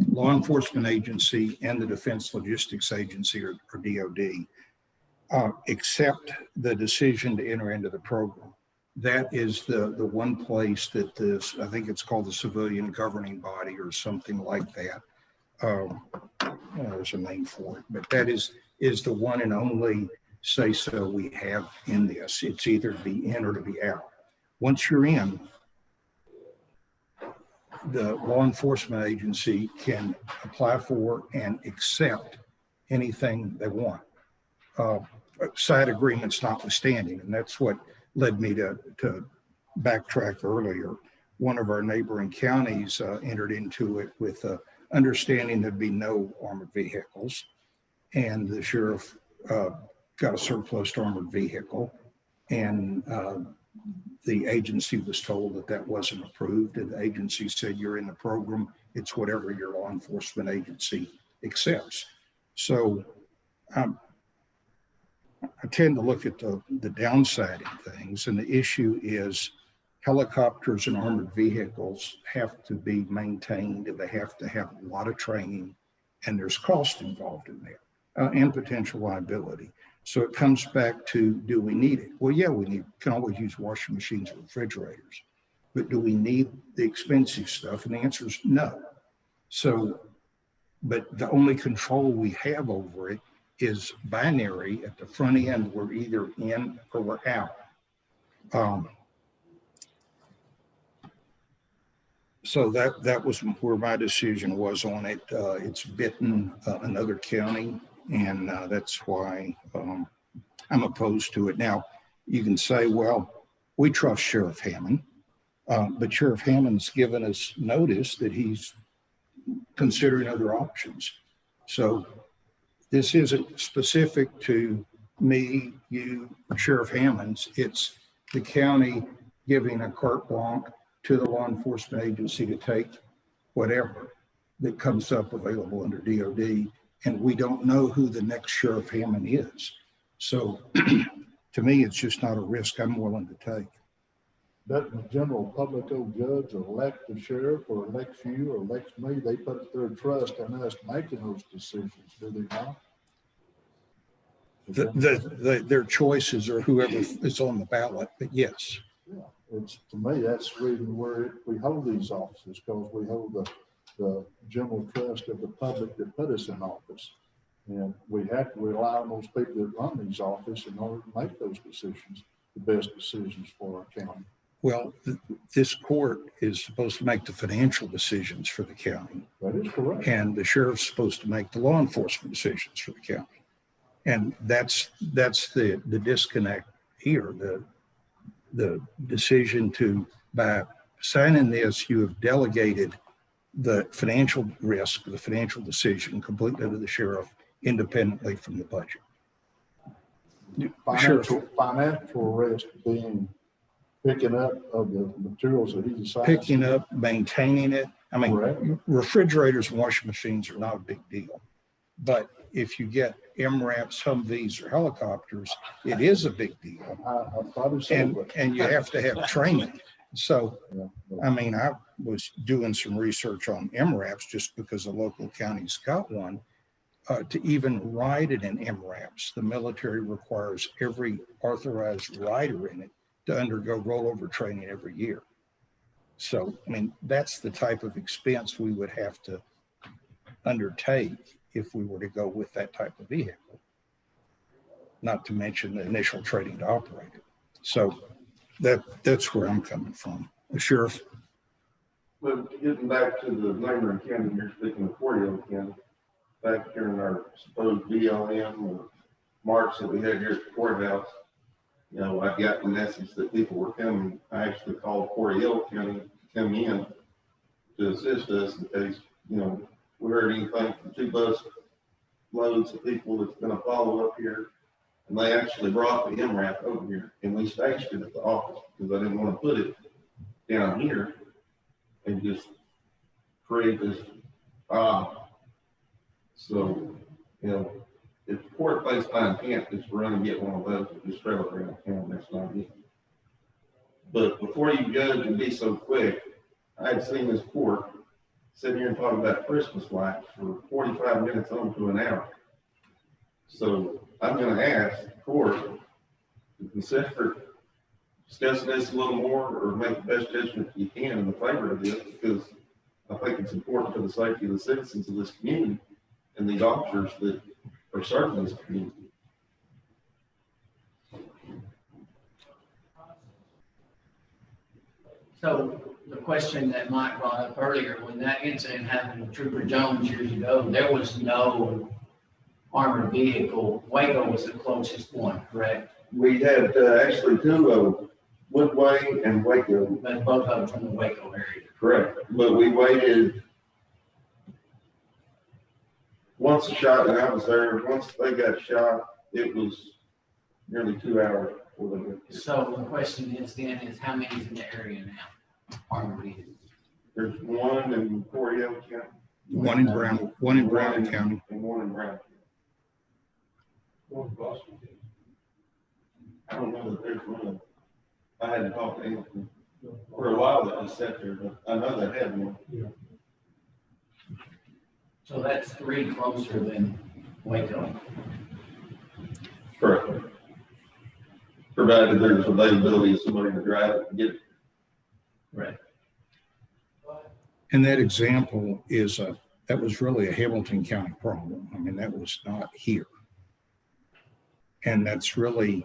Speaker 7: law enforcement agency and the Defense Logistics Agency, or DOD, except the decision to enter into the program. That is the one place that this, I think it's called the Civilian Governing Body or something like that. There's a name for it, but that is the one and only say so we have in this. It's either to be in or to be out. Once you're in, the law enforcement agency can apply for and accept anything they want. Side agreements notwithstanding, and that's what led me to backtrack earlier. One of our neighboring counties entered into it with understanding there'd be no armored vehicles, and the sheriff got a surplus armored vehicle, and the agency was told that that wasn't approved, and the agency said, you're in the program, it's whatever your law enforcement agency accepts. So I tend to look at the downside in things, and the issue is helicopters and armored vehicles have to be maintained, and they have to have a lot of training, and there's cost involved in there, and potential liability. So it comes back to, do we need it? Well, yeah, can always use washing machines and refrigerators, but do we need the expensive stuff? And the answer is no. So, but the only control we have over it is binary. At the front end, we're either in or we're out. So that was where my decision was on it. It's bitten another county, and that's why I'm opposed to it. Now, you can say, well, we trust Sheriff Hammond, but Sheriff Hammond's given us notice that he's considering other options. So this isn't specific to me, you, Sheriff Hammonds. It's the county giving a carte blanche to the law enforcement agency to take whatever that comes up available under DOD. And we don't know who the next Sheriff Hammond is. So to me, it's just not a risk I'm willing to take.
Speaker 4: Doesn't the general public old judge elect the sheriff or elects you or elects me? They put their trust in us making those decisions, do they not?
Speaker 7: Their choices are whoever is on the ballot, but yes.
Speaker 4: Yeah, it's, to me, that's the reason we hold these offices, because we hold the general trust of the public that put us in office. And we have to rely on those people that run these offices in order to make those decisions, the best decisions for our county.
Speaker 7: Well, this court is supposed to make the financial decisions for the county,
Speaker 4: That is correct.
Speaker 7: and the sheriff's supposed to make the law enforcement decisions for the county. And that's the disconnect here, the decision to, by signing this, you have delegated the financial risk, the financial decision completely to the sheriff independently from the budget.
Speaker 4: Financial risk being picking up of the materials that he's assigned.
Speaker 7: Picking up, maintaining it. I mean,
Speaker 4: Correct.
Speaker 7: refrigerators and washing machines are not a big deal. But if you get MRAPs, Humvees, or helicopters, it is a big deal.
Speaker 4: I probably said,
Speaker 7: And you have to have training. So,
Speaker 4: yeah,
Speaker 7: I mean, I was doing some research on MRAPs just because the local county's got one. To even ride it in MRAPs, the military requires every authorized rider in it to undergo rollover training every year. So, I mean, that's the type of expense we would have to undertake if we were to go with that type of vehicle. Not to mention the initial training to operate it. So that's where I'm coming from. Sheriff?
Speaker 13: But getting back to the neighboring county, you're speaking of Cordell County, back during our supposed BLM or march that we had here at the courthouse, you know, I got the message that people were coming. I actually called Cordell County to come in to assist us in case, you know, we heard anything from 2 bus loads of people that's gonna follow up here. And they actually brought the MRAP over here and we staged it at the office because I didn't want to put it down here and just create this, so, you know, if the court thinks my intent is to run and get one of those, just trail it around town, that's not it. But before you judge and be so quick, I had seen this court sit here and talk about Christmas lights for 45 minutes on to an hour. So I'm gonna ask the court to consider discussing this a little more or make the best judgment you can in the favor of this, because I think it's important for the safety of the citizens of this community and these officers that are serving this community.
Speaker 2: So the question that Mike brought up earlier, when that incident happened with Trooper Jones years ago, there was no armored vehicle. Waco was the closest one, correct?
Speaker 13: We had actually 2 of them, Woodway and Waco.
Speaker 2: But both of them from the Waco area.
Speaker 13: Correct, but we waited. Once a shot, and I was there, once they got shot, it was nearly 2 hours before they got here.
Speaker 2: So the question is then, is how many is in the area now? Armored vehicles.
Speaker 13: There's one in Cordell County.
Speaker 7: One in Brown County.
Speaker 13: And one in Brown County.
Speaker 11: One Boston.
Speaker 13: I don't know that there's one. I hadn't talked to Anthony for a while that just sat there, but I know they had one.
Speaker 2: So that's 3 closer than Waco.
Speaker 13: Correct. Provided there's availability of somebody to drive it and get it.
Speaker 2: Right.
Speaker 7: And that example is that was really a Hamilton County problem. I mean, that was not here. And that's really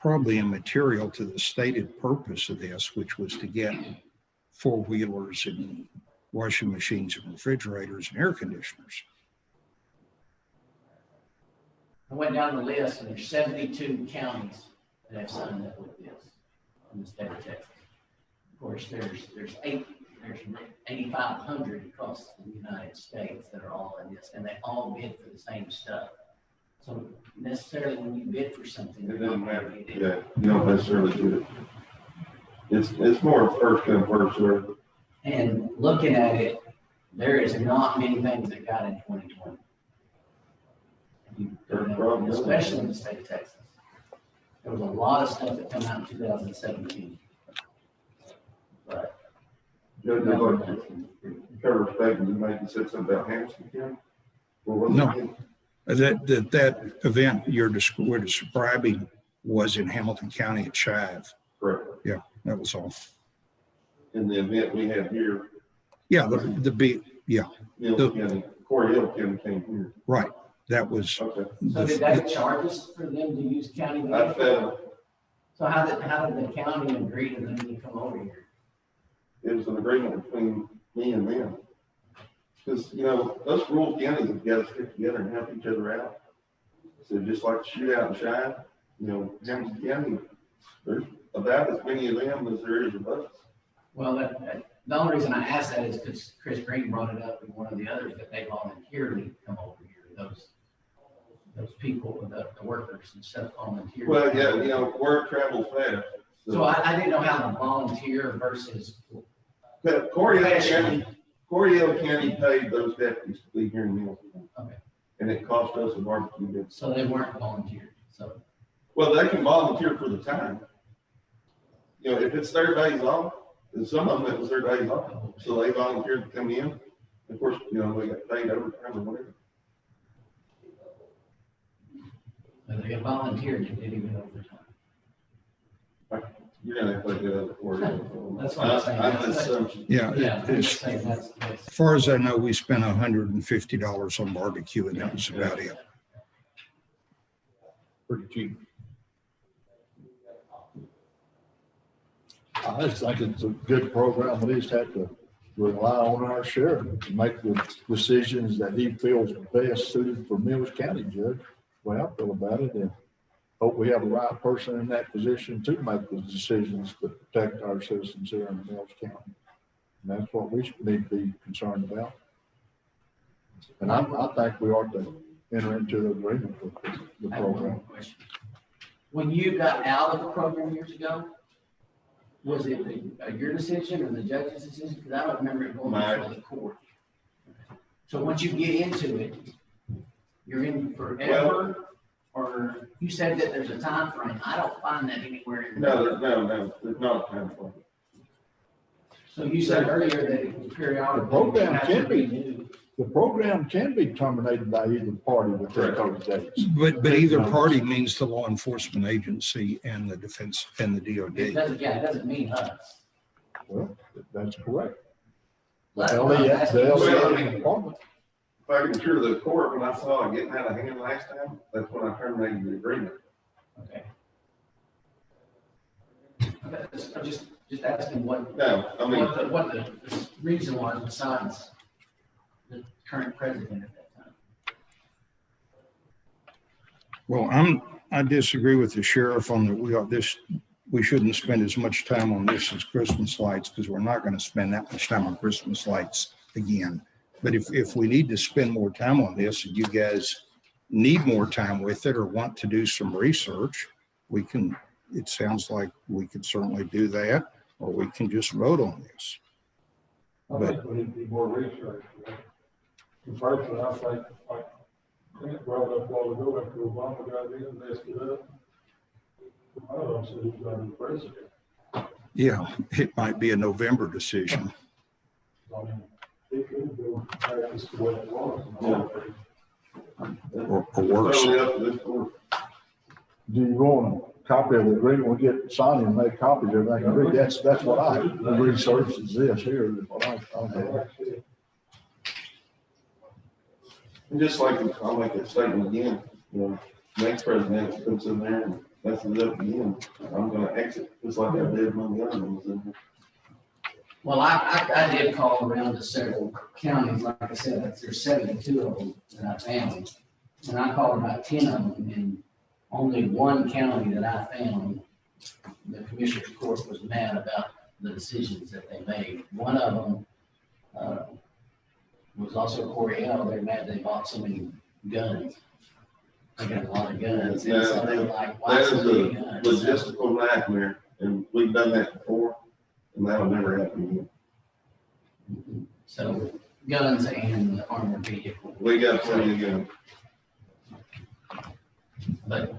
Speaker 7: probably immaterial to the stated purpose of this, which was to get 4-wheelers and washing machines and refrigerators and air conditioners.
Speaker 2: I went down the list and there's 72 counties that have signed up with this in the state of Texas. Of course, there's 8,500 across the United States that are all in this, and they all bid for the same stuff. So necessarily when you bid for something,
Speaker 13: It doesn't matter. Yeah, you don't necessarily do it. It's more first come, first served.
Speaker 2: And looking at it, there is not many things that got in 2020. Especially in the state of Texas. There was a lot of stuff that came out in 2017. But
Speaker 13: Judge, I'd like to cover a statement you made, you said something about Hamilton County? What was it
Speaker 7: No.
Speaker 13: again?
Speaker 7: That event we're describing was in Hamilton County at Shive.
Speaker 13: Correct.
Speaker 7: Yeah, that was all.
Speaker 13: In the event we had here,
Speaker 7: Yeah, yeah,
Speaker 13: Mills County, Cordell County came here.
Speaker 7: right. That was,
Speaker 13: Okay.
Speaker 2: so did that charge us for them to use county
Speaker 13: I
Speaker 2: vehicles?
Speaker 13: felt
Speaker 2: So how did the county agree to them to come over here?
Speaker 13: It was an agreement between me and them. Because, you know, us rural counties have got to stick together and help each other out. So just like shoot out and shine, you know, Hamilton County, there's about as many of them as there is of us.
Speaker 2: Well, the only reason I asked that is because Chris Green brought it up with one of the others that they volunteered to come over here. Those people, the workers and stuff volunteer.
Speaker 13: Well, yeah, you know, word travels fast.
Speaker 2: So I didn't know how to volunteer versus.
Speaker 13: But Coriel County paid those deputies to be here in Hamilton.
Speaker 2: Okay.
Speaker 13: And it cost us a barbecue bid.
Speaker 2: So they weren't volunteered, so.
Speaker 13: Well, they can volunteer for the time. You know, if it's their days off, and some of them, it was their days off, so they volunteered to come in. Of course, you know, they got paid overtime or whatever.
Speaker 2: But they volunteered, they didn't even overtime.
Speaker 13: You're gonna have to do that before.
Speaker 2: That's what I'm saying.
Speaker 13: I'm assuming.
Speaker 7: Yeah,
Speaker 2: Yeah, I'm
Speaker 7: as
Speaker 2: just saying that's.
Speaker 7: far as I know, we spent $150 on barbecue and that was about it.
Speaker 10: Pretty cheap.
Speaker 4: I just think it's a good program. We just have to rely on our sheriff to make the decisions that he feels best suited for Mills County, Judge. Way I feel about it, and hope we have the right person in that position to make the decisions to protect our citizens here in Mills County. And that's what we should need to be concerned about. And I think we ought to enter into an agreement with the
Speaker 2: I have one more
Speaker 4: program.
Speaker 2: question. When you got out of the program years ago, was it your decision or the judge's decision? Because I don't remember it going before the court. So once you get into it, you're in forever, or you said that there's a time frame. I don't find that anywhere in.
Speaker 13: No, there's not a time for it.
Speaker 2: So you said earlier that it was periodic.
Speaker 4: The program can be, the program can be terminated by either party within 30 days.
Speaker 7: But either party means the law enforcement agency and the defense and the
Speaker 2: It
Speaker 7: DOD.
Speaker 2: doesn't, yeah, it doesn't mean us.
Speaker 4: Well, that's correct.
Speaker 2: That's
Speaker 4: The
Speaker 2: what I'm
Speaker 4: LES
Speaker 2: asking.
Speaker 4: department.
Speaker 13: If I can assure the court, when I saw it getting out of hand last time, that's when I terminated the agreement.
Speaker 2: Okay. I'm just asking what.
Speaker 13: No, I mean,
Speaker 2: What the reason was besides the current president at that time.
Speaker 7: Well, I disagree with the sheriff on that. We shouldn't spend as much time on this as Christmas lights because we're not going to spend that much time on Christmas lights again. But if we need to spend more time on this and you guys need more time with it or want to do some research, it sounds like we could certainly do that, or we can just vote on this.
Speaker 11: I think we need to do more research. And personally, I think, like, Clint brought up a while ago after Obama got in, messed it up. I don't see who's going to be president.
Speaker 7: Yeah, it might be a November decision.
Speaker 11: I mean, it could go back just the way it was.
Speaker 7: Or worse.
Speaker 13: totally up to this court.
Speaker 4: Do you want a copy of the agreement? We get signed and make copies of everything. I read. That's what I research is this here. Is what I have.
Speaker 13: And just like, I'll make that statement again, you know, next president comes in there and messes it up again, I'm gonna exit, just like I did when the other one was in there.
Speaker 2: Well, I did call around to several counties. Like I said, there's 72 of them that I found. And I called about 10 of them, and only one county that I found, the commissioner's court was mad about the decisions that they made. One of them was also Coriel. They're mad they bought so many guns. They got a lot of guns. And so they were like, why
Speaker 13: That
Speaker 2: so
Speaker 13: is
Speaker 2: many
Speaker 13: a
Speaker 2: guns?
Speaker 13: logistical nightmare, and we've done that before, and that'll never happen again.
Speaker 2: So guns and armored vehicles.
Speaker 13: We got plenty of guns.
Speaker 2: But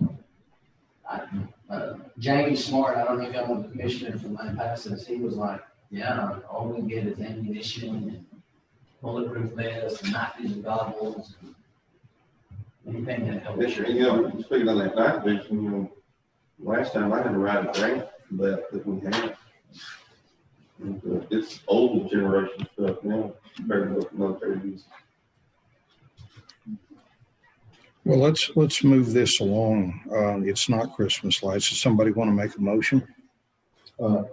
Speaker 2: Jamie Smart, I don't know if y'all know the commissioner from Lampasas, he was like, yeah, all we get is ammunition and bulletproof vests and night vision goggles and anything that helps.
Speaker 13: This year, you know, speaking of that night vision, you know, last time I had to write a grant that we had. And, it's old generation stuff now compared to what the military uses.
Speaker 7: Well, let's move this along. It's not Christmas lights. Does somebody want to make a motion?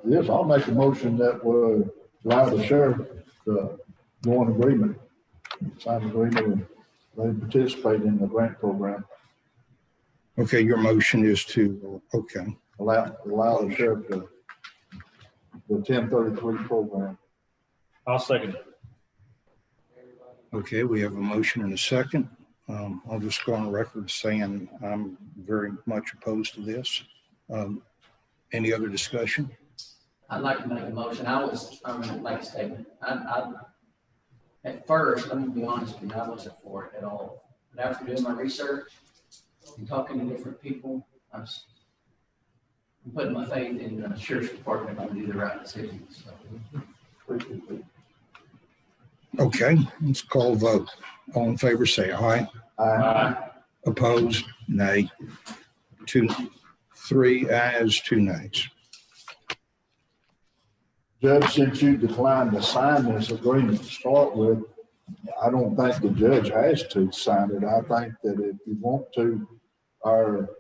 Speaker 4: Yes, I'll make a motion that would allow the sheriff to go in agreement, sign agreement, and let him participate in the grant program.
Speaker 7: Okay, your motion is to, okay.
Speaker 4: Allow the sheriff to, the 1033 program.
Speaker 10: I'll second it.
Speaker 7: Okay, we have a motion and a second. I'll just go on record saying I'm very much opposed to this. Any other discussion?
Speaker 2: I'd like to make a motion. I'm gonna make a statement. At first, let me be honest with you, I wasn't for it at all. But after doing my research and talking to different people, I'm putting my faith in the sheriff's department to do the right decision. So.
Speaker 7: Okay, let's call a vote. All in favor, say aye.
Speaker 4: Aye.
Speaker 7: Opposed? Nay. 3 ayes, 2 nays.
Speaker 4: Judge, since you declined to sign this agreement to start with, I don't think the judge has to sign it. I think that if you want to, our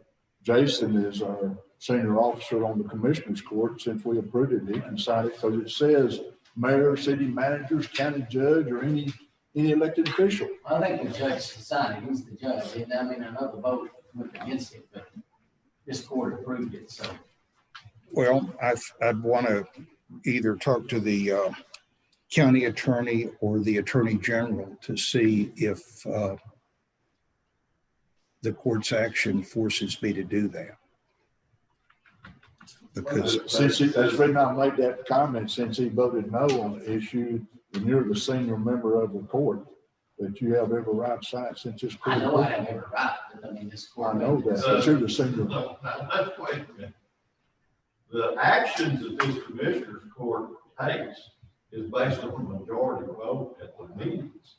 Speaker 4: Jason is our senior officer on the commissioner's court. Since we approved it, he can sign it because it says mayor, city managers, county judge, or any elected official.
Speaker 2: I think the judge should sign it. He's the judge. And I mean, I know the vote went against it, but this court approved it, so.
Speaker 7: Well, I'd want to either talk to the county attorney or the attorney general to see if the court's action forces me to do that. Because
Speaker 4: Since he, as Fred now made that comment, since he voted no on the issue, and you're the senior member of the court, that you have every right to sign since this court.
Speaker 2: I know I have every right, but I mean, this court.
Speaker 4: I know that, but you're the senior.
Speaker 6: No, let's wait a minute. The actions that this commissioner's court takes is based on the majority vote at the meetings.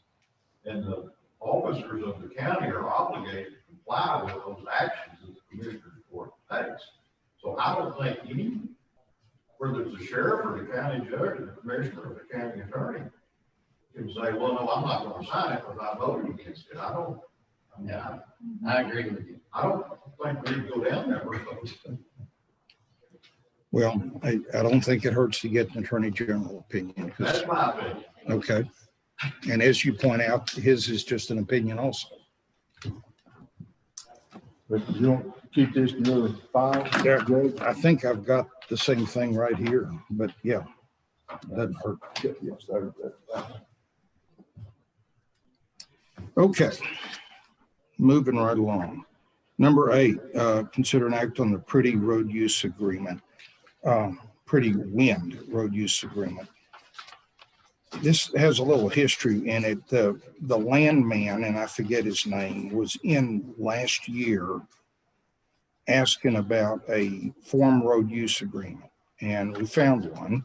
Speaker 6: And the officers of the county are obligated to comply with those actions that the commissioner's court takes. So I don't think any, whether it's the sheriff or the county judge or the commissioner or the county attorney, can say, well, no, I'm not gonna sign it because I voted against it.
Speaker 2: Yeah, I agree with you.
Speaker 6: I don't think we need to go down that road.
Speaker 7: well, I don't think it hurts to get an attorney general opinion.
Speaker 6: That's my opinion.
Speaker 7: Okay. And as you point out, his is just an opinion also.
Speaker 4: But you don't keep this in your file?
Speaker 7: Yeah, I think I've got the same thing right here, but yeah, doesn't hurt.
Speaker 4: Yes, that.
Speaker 7: Okay, moving right along. Number 8, consider an act on the Pretty Road Use Agreement, Pretty Wind Road Use Agreement. This has a little history in it. The landman, and I forget his name, was in last year asking about a form road use agreement, and we found one,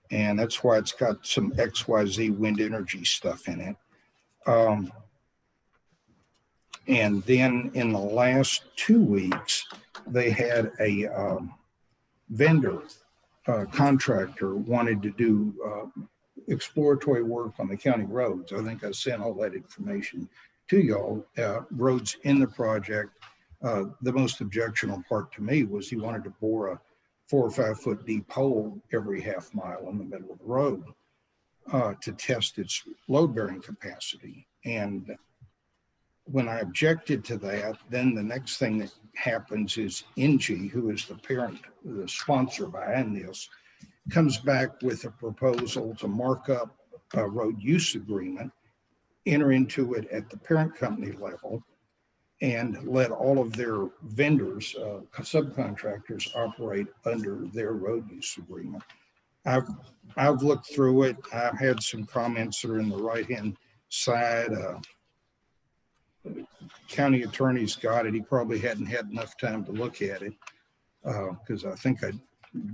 Speaker 7: and that's why it's got some XYZ wind energy stuff in it. And then in the last 2 weeks, they had a vendor, contractor wanted to do exploratory work on the county roads. I think I sent all that information to y'all. Roads in the project. The most objectionable part to me was he wanted to bore a 4 or 5 foot deep hole every half mile in the middle of the road to test its load bearing capacity. And when I objected to that, then the next thing that happens is NG, who is the parent, the sponsor behind this, comes back with a proposal to mark up a road use agreement, enter into it at the parent company level, and let all of their vendors, subcontractors, operate under their road use agreement. I've looked through it. I've had some comments that are in the right-hand side. County attorney's got it. He probably hadn't had enough time to look at it because I think I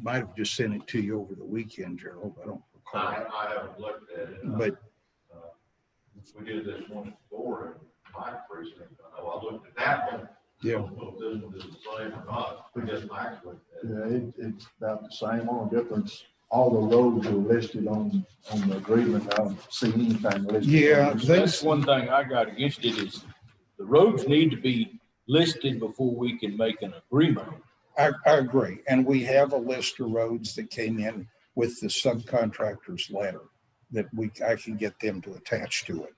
Speaker 7: might have just sent it to you over the weekend, Gerald. I don't recall.
Speaker 6: I haven't looked at it.
Speaker 7: But
Speaker 6: we did this once before in my precinct. I know I looked at that one.
Speaker 7: yeah,
Speaker 6: I don't know if this one is the same or not. We just Mike's looked at it.
Speaker 4: Yeah, it's about the same. Only difference, all the roads are listed on the agreement. I don't see anything listed.
Speaker 7: Yeah,
Speaker 10: That's one thing I got against it is the roads need to be listed before we can make an agreement.
Speaker 7: I agree. And we have a list of roads that came in with the subcontractor's letter that I can get them to attach to it.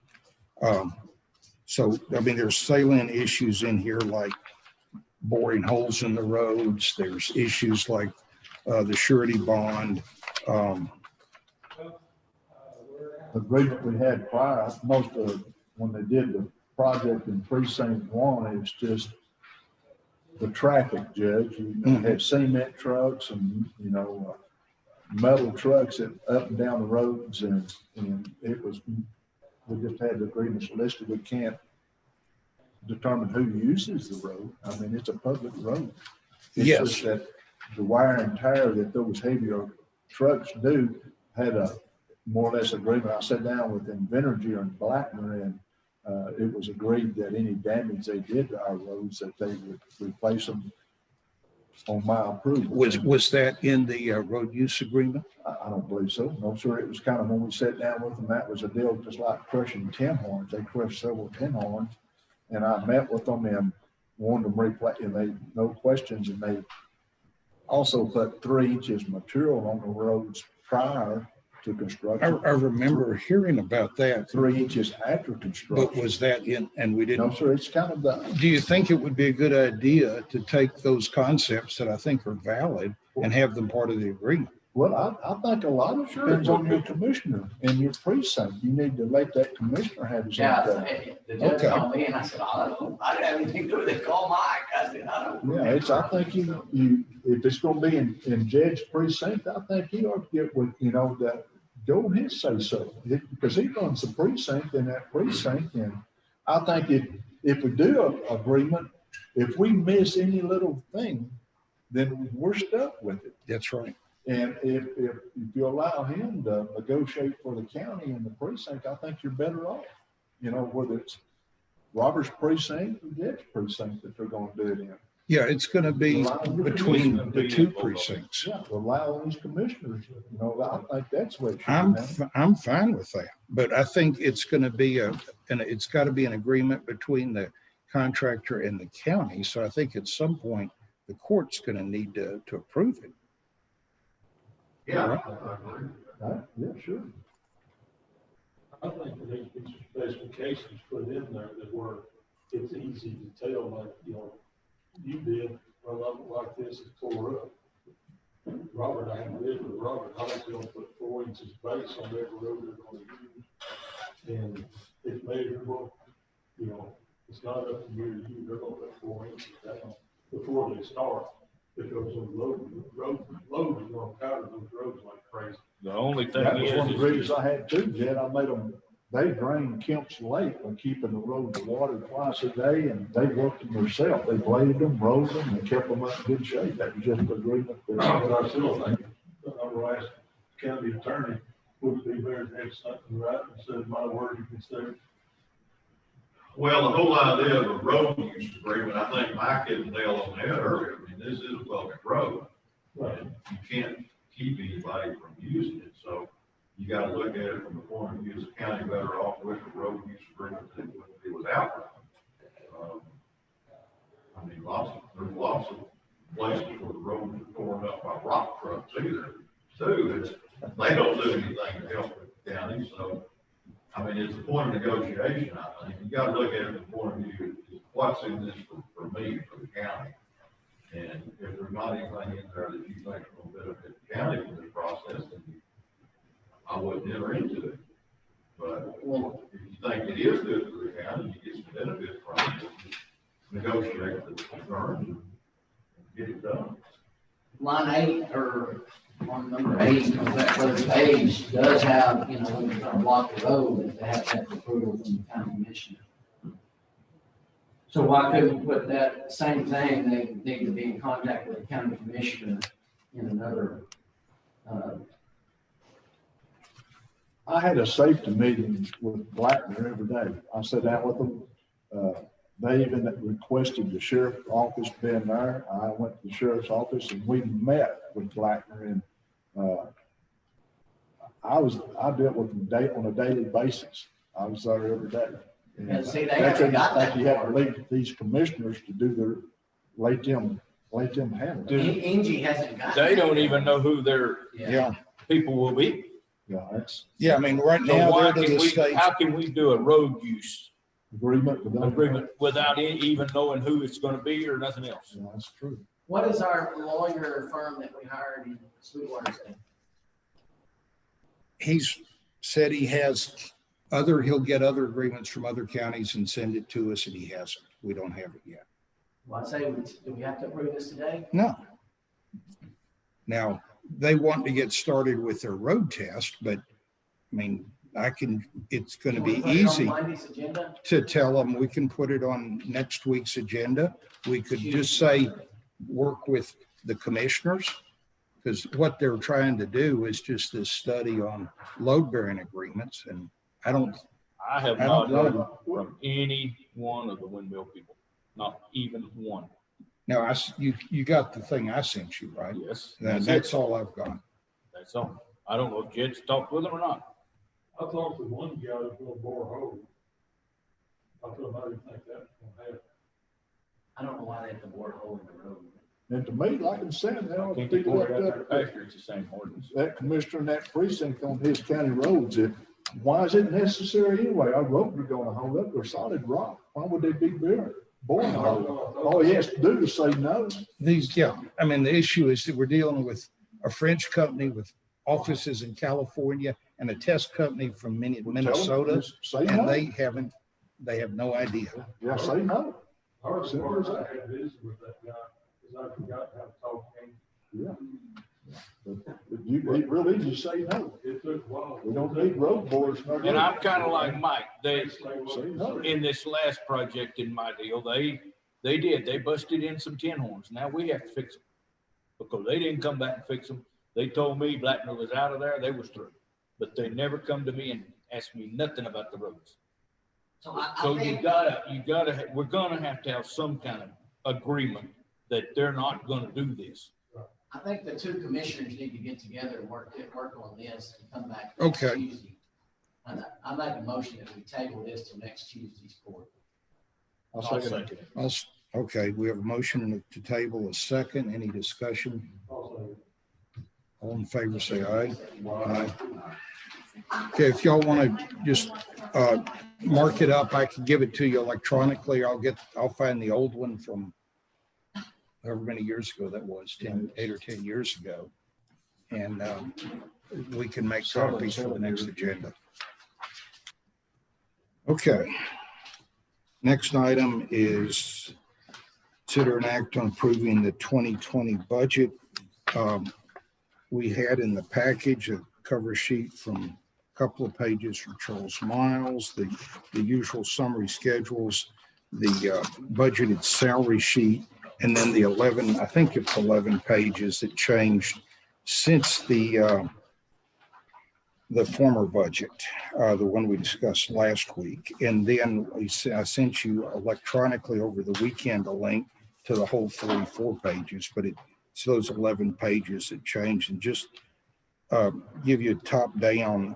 Speaker 7: So, I mean, there's salient issues in here like boring holes in the roads. There's issues like the surety bond.
Speaker 4: The agreement we had prior, most of, when they did the project in precinct 1, it's just the traffic, Judge. You had cement trucks and, you know, metal trucks that up and down the roads, and it was, we just had the agreements listed. We can't determine who uses the road. I mean, it's a public road. It's
Speaker 7: Yes.
Speaker 4: just that the wire and tire that those heavier trucks do had a more or less agreement. I sat down with Invenergy and Blackmer, and it was agreed that any damage they did to our roads, that they would replace them on my approval.
Speaker 7: Was that in the road use agreement?
Speaker 4: I don't believe so. No, sir. It was kind of when we sat down with them, that was a deal just like crushing tin horns. They crushed several tin horns, and I met with them and wanted them replaced, and they, no questions, and they also put 3 inches material on the roads prior to construction.
Speaker 7: I remember hearing about that.
Speaker 4: 3 inches after construction.
Speaker 7: But was that in, and we didn't?
Speaker 4: No, sir. It's kind of the.
Speaker 7: Do you think it would be a good idea to take those concepts that I think are valid and have them part of the agreement?
Speaker 4: Well, I think a lot of it depends on your commissioner and your precinct. You need to let that commissioner have his
Speaker 2: Yeah,
Speaker 4: input.
Speaker 2: the judge called me and I said, I don't know. I didn't have anything to do with it. Call Mike. I said, I don't know.
Speaker 4: Yeah, I think you, if it's gonna be in Jed's precinct, I think he ought to get with, you know, that, go ahead, say so. Because he runs the precinct in that precinct, and I think if we do an agreement, if we miss any little thing, then we're stuck with it.
Speaker 7: That's right.
Speaker 4: And if you allow him to negotiate for the county and the precinct, I think you're better off. You know, whether it's Robert's precinct or Jed's precinct that they're gonna do it in.
Speaker 7: Yeah, it's going to be between the 2 precincts.
Speaker 4: Yeah, allow these commissioners, you know, I think that's what it should be.
Speaker 7: I'm fine with that, but I think it's going to be it's got to be an agreement between the contractor and the county. So I think at some point the court's going to need to approve it.
Speaker 6: Yeah.
Speaker 4: Right? Yeah, sure.
Speaker 11: I think there needs to be some specifications put in there that where it's easy to tell, like, you know, you did, well, like this is tore up. Robert, I haven't lived with Robert, I think we're gonna put 4 inches base on every road they're gonna use. And it's measurable, you know, it's not up to you, they're gonna put 4 inches down before they start. Because the load is gonna cover those roads like crazy.
Speaker 10: The only thing
Speaker 4: That was one of the
Speaker 10: is
Speaker 4: reasons I had too, Jed. I made them, they drained Kemp's Lake by keeping the road watered twice a day, and they worked them themselves. They bladed them, rolled them, and kept them up in good shape. That was just an agreement.
Speaker 11: But I still think, I will ask county attorney, would it be better to have something right instead of my word you can say?
Speaker 6: Well, the whole idea of a road use agreement, I think Mike hit the nail on the head earlier. I mean, this is a public road. And you can't keep anybody from using it. So you got to look at it from the point of view, is the county better off with a road use agreement than it was out. I mean, there's lots of places where the roads are torn up by rock trucks either, too. They don't do anything to help the county, so, I mean, it's a point of negotiation, I think. You gotta look at it from the point of view, what's in this for me, for the county? And if there's not anything in there that you think will benefit the county with this process, then I wouldn't enter into it. But if you think it is good for the county, you get some benefit from it, just negotiate the terms and get it done.
Speaker 2: Line 8 or on number 8 of that first page does have, you know, when you're gonna block the road, that they have to have approval from the county commissioner. So why couldn't we put that same thing, they need to be in contact with the county commissioner in another,
Speaker 4: I had a safety meeting with Blackmer every day. I sat down with them. They even requested the sheriff's office being there. I went to the sheriff's office and we met with Blackmer, and I dealt with them on a daily basis. I was there every day.
Speaker 2: And see, they
Speaker 4: That's
Speaker 2: haven't got
Speaker 4: like
Speaker 2: that
Speaker 4: you have
Speaker 2: far.
Speaker 4: to leave these commissioners to do their, let them handle it.
Speaker 2: Angie hasn't got.
Speaker 10: They
Speaker 2: that
Speaker 10: don't
Speaker 2: yet.
Speaker 10: even know who their
Speaker 7: Yeah,
Speaker 10: people will be.
Speaker 4: Yeah, that's
Speaker 7: yeah, I mean, right
Speaker 10: So
Speaker 7: now,
Speaker 10: why
Speaker 7: they're to
Speaker 10: can
Speaker 7: the
Speaker 10: we,
Speaker 7: stage.
Speaker 10: how can we do a road use
Speaker 4: agreement with them.
Speaker 10: agreement without even knowing who it's gonna be or nothing else?
Speaker 4: Yeah, that's true.
Speaker 2: What is our lawyer firm that we hired in Sweetwater State?
Speaker 7: He's said he has he'll get other agreements from other counties and send it to us, and he hasn't. We don't have it yet.
Speaker 2: Well, I say, do we have to approve this today?
Speaker 7: No. Now, they want to get started with their road test, but I mean, it's going to be
Speaker 2: Can we put it on
Speaker 7: easy
Speaker 2: Monday's agenda?
Speaker 7: to tell them we can put it on next week's agenda. We could just say, work with the commissioners, because what they're trying to do is just this study on load bearing agreements. And I
Speaker 10: have
Speaker 7: I
Speaker 10: not
Speaker 7: don't
Speaker 10: heard
Speaker 7: know.
Speaker 10: from any one of the windmill people, not even one.
Speaker 7: Now, you got the thing I sent you, right?
Speaker 10: Yes.
Speaker 7: That's all I've got.
Speaker 10: That's all. I don't know if Jed's talked with them or not.
Speaker 11: I talked to one guy that's gonna bore a hole. I told him I didn't think that was gonna happen.
Speaker 2: I don't know why they have to bore a hole in the road.
Speaker 4: And to me, like I'm saying, they ought to
Speaker 10: Can't
Speaker 4: pick
Speaker 10: be
Speaker 4: that
Speaker 10: worried about
Speaker 4: up.
Speaker 10: their pasture, it's the same ordinance.
Speaker 4: That commissioner in that precinct on his county roads, why is it necessary anyway? Our roads are gonna hold up, they're solid rock. Why would they be boring a hole? All he has to do is say no.
Speaker 7: I mean, the issue is that we're dealing with a French company with offices in California and a test company from Minnesota,
Speaker 4: Just say
Speaker 7: and
Speaker 4: no.
Speaker 7: they have no idea.
Speaker 4: Yeah, say no.
Speaker 11: Hard
Speaker 4: Simple as
Speaker 11: part I
Speaker 4: that.
Speaker 11: had is with that guy, is I forgot how to talk to him.
Speaker 4: Yeah. But it really easy to say no.
Speaker 11: It took a while.
Speaker 4: We don't need road boards.
Speaker 10: And I'm kind of like Mike,
Speaker 4: Say no.
Speaker 10: in this last project in my deal, they busted in some tin horns. Now we have to fix them. Because they didn't come back and fix them. They told me Blackner was out of there, they was through. But they never come to me and ask me nothing about the roads.
Speaker 2: So I
Speaker 10: So
Speaker 2: think,
Speaker 10: we're gonna have to have some kind of agreement that they're not gonna do this.
Speaker 2: I think the two commissioners need to get together and work on this and come back next
Speaker 7: Okay.
Speaker 2: Tuesday. And I make a motion that we table this to next Tuesday's court.
Speaker 4: I'll
Speaker 10: I'll
Speaker 4: second it.
Speaker 10: second it.
Speaker 7: Okay, we have a motion to table a second. Any discussion?
Speaker 11: Also,
Speaker 7: All in favor, say aye. Aye. Okay, if y'all want to just mark it up, I can give it to you electronically. I'll find the old one from however many years ago that was, 8 or 10 years ago. And we can make copies for the next agenda. Okay. Next item is consider an act on approving the 2020 budget. We had in the package a cover sheet from a couple of pages from Charles Miles, the usual summary schedules, the budgeted salary sheet, and then the 11, I think it's 11 pages that changed since the former budget, the one we discussed last week. And then I sent you electronically over the weekend a link to the whole 44 pages, but it's those 11 pages that changed. And just give you a top down,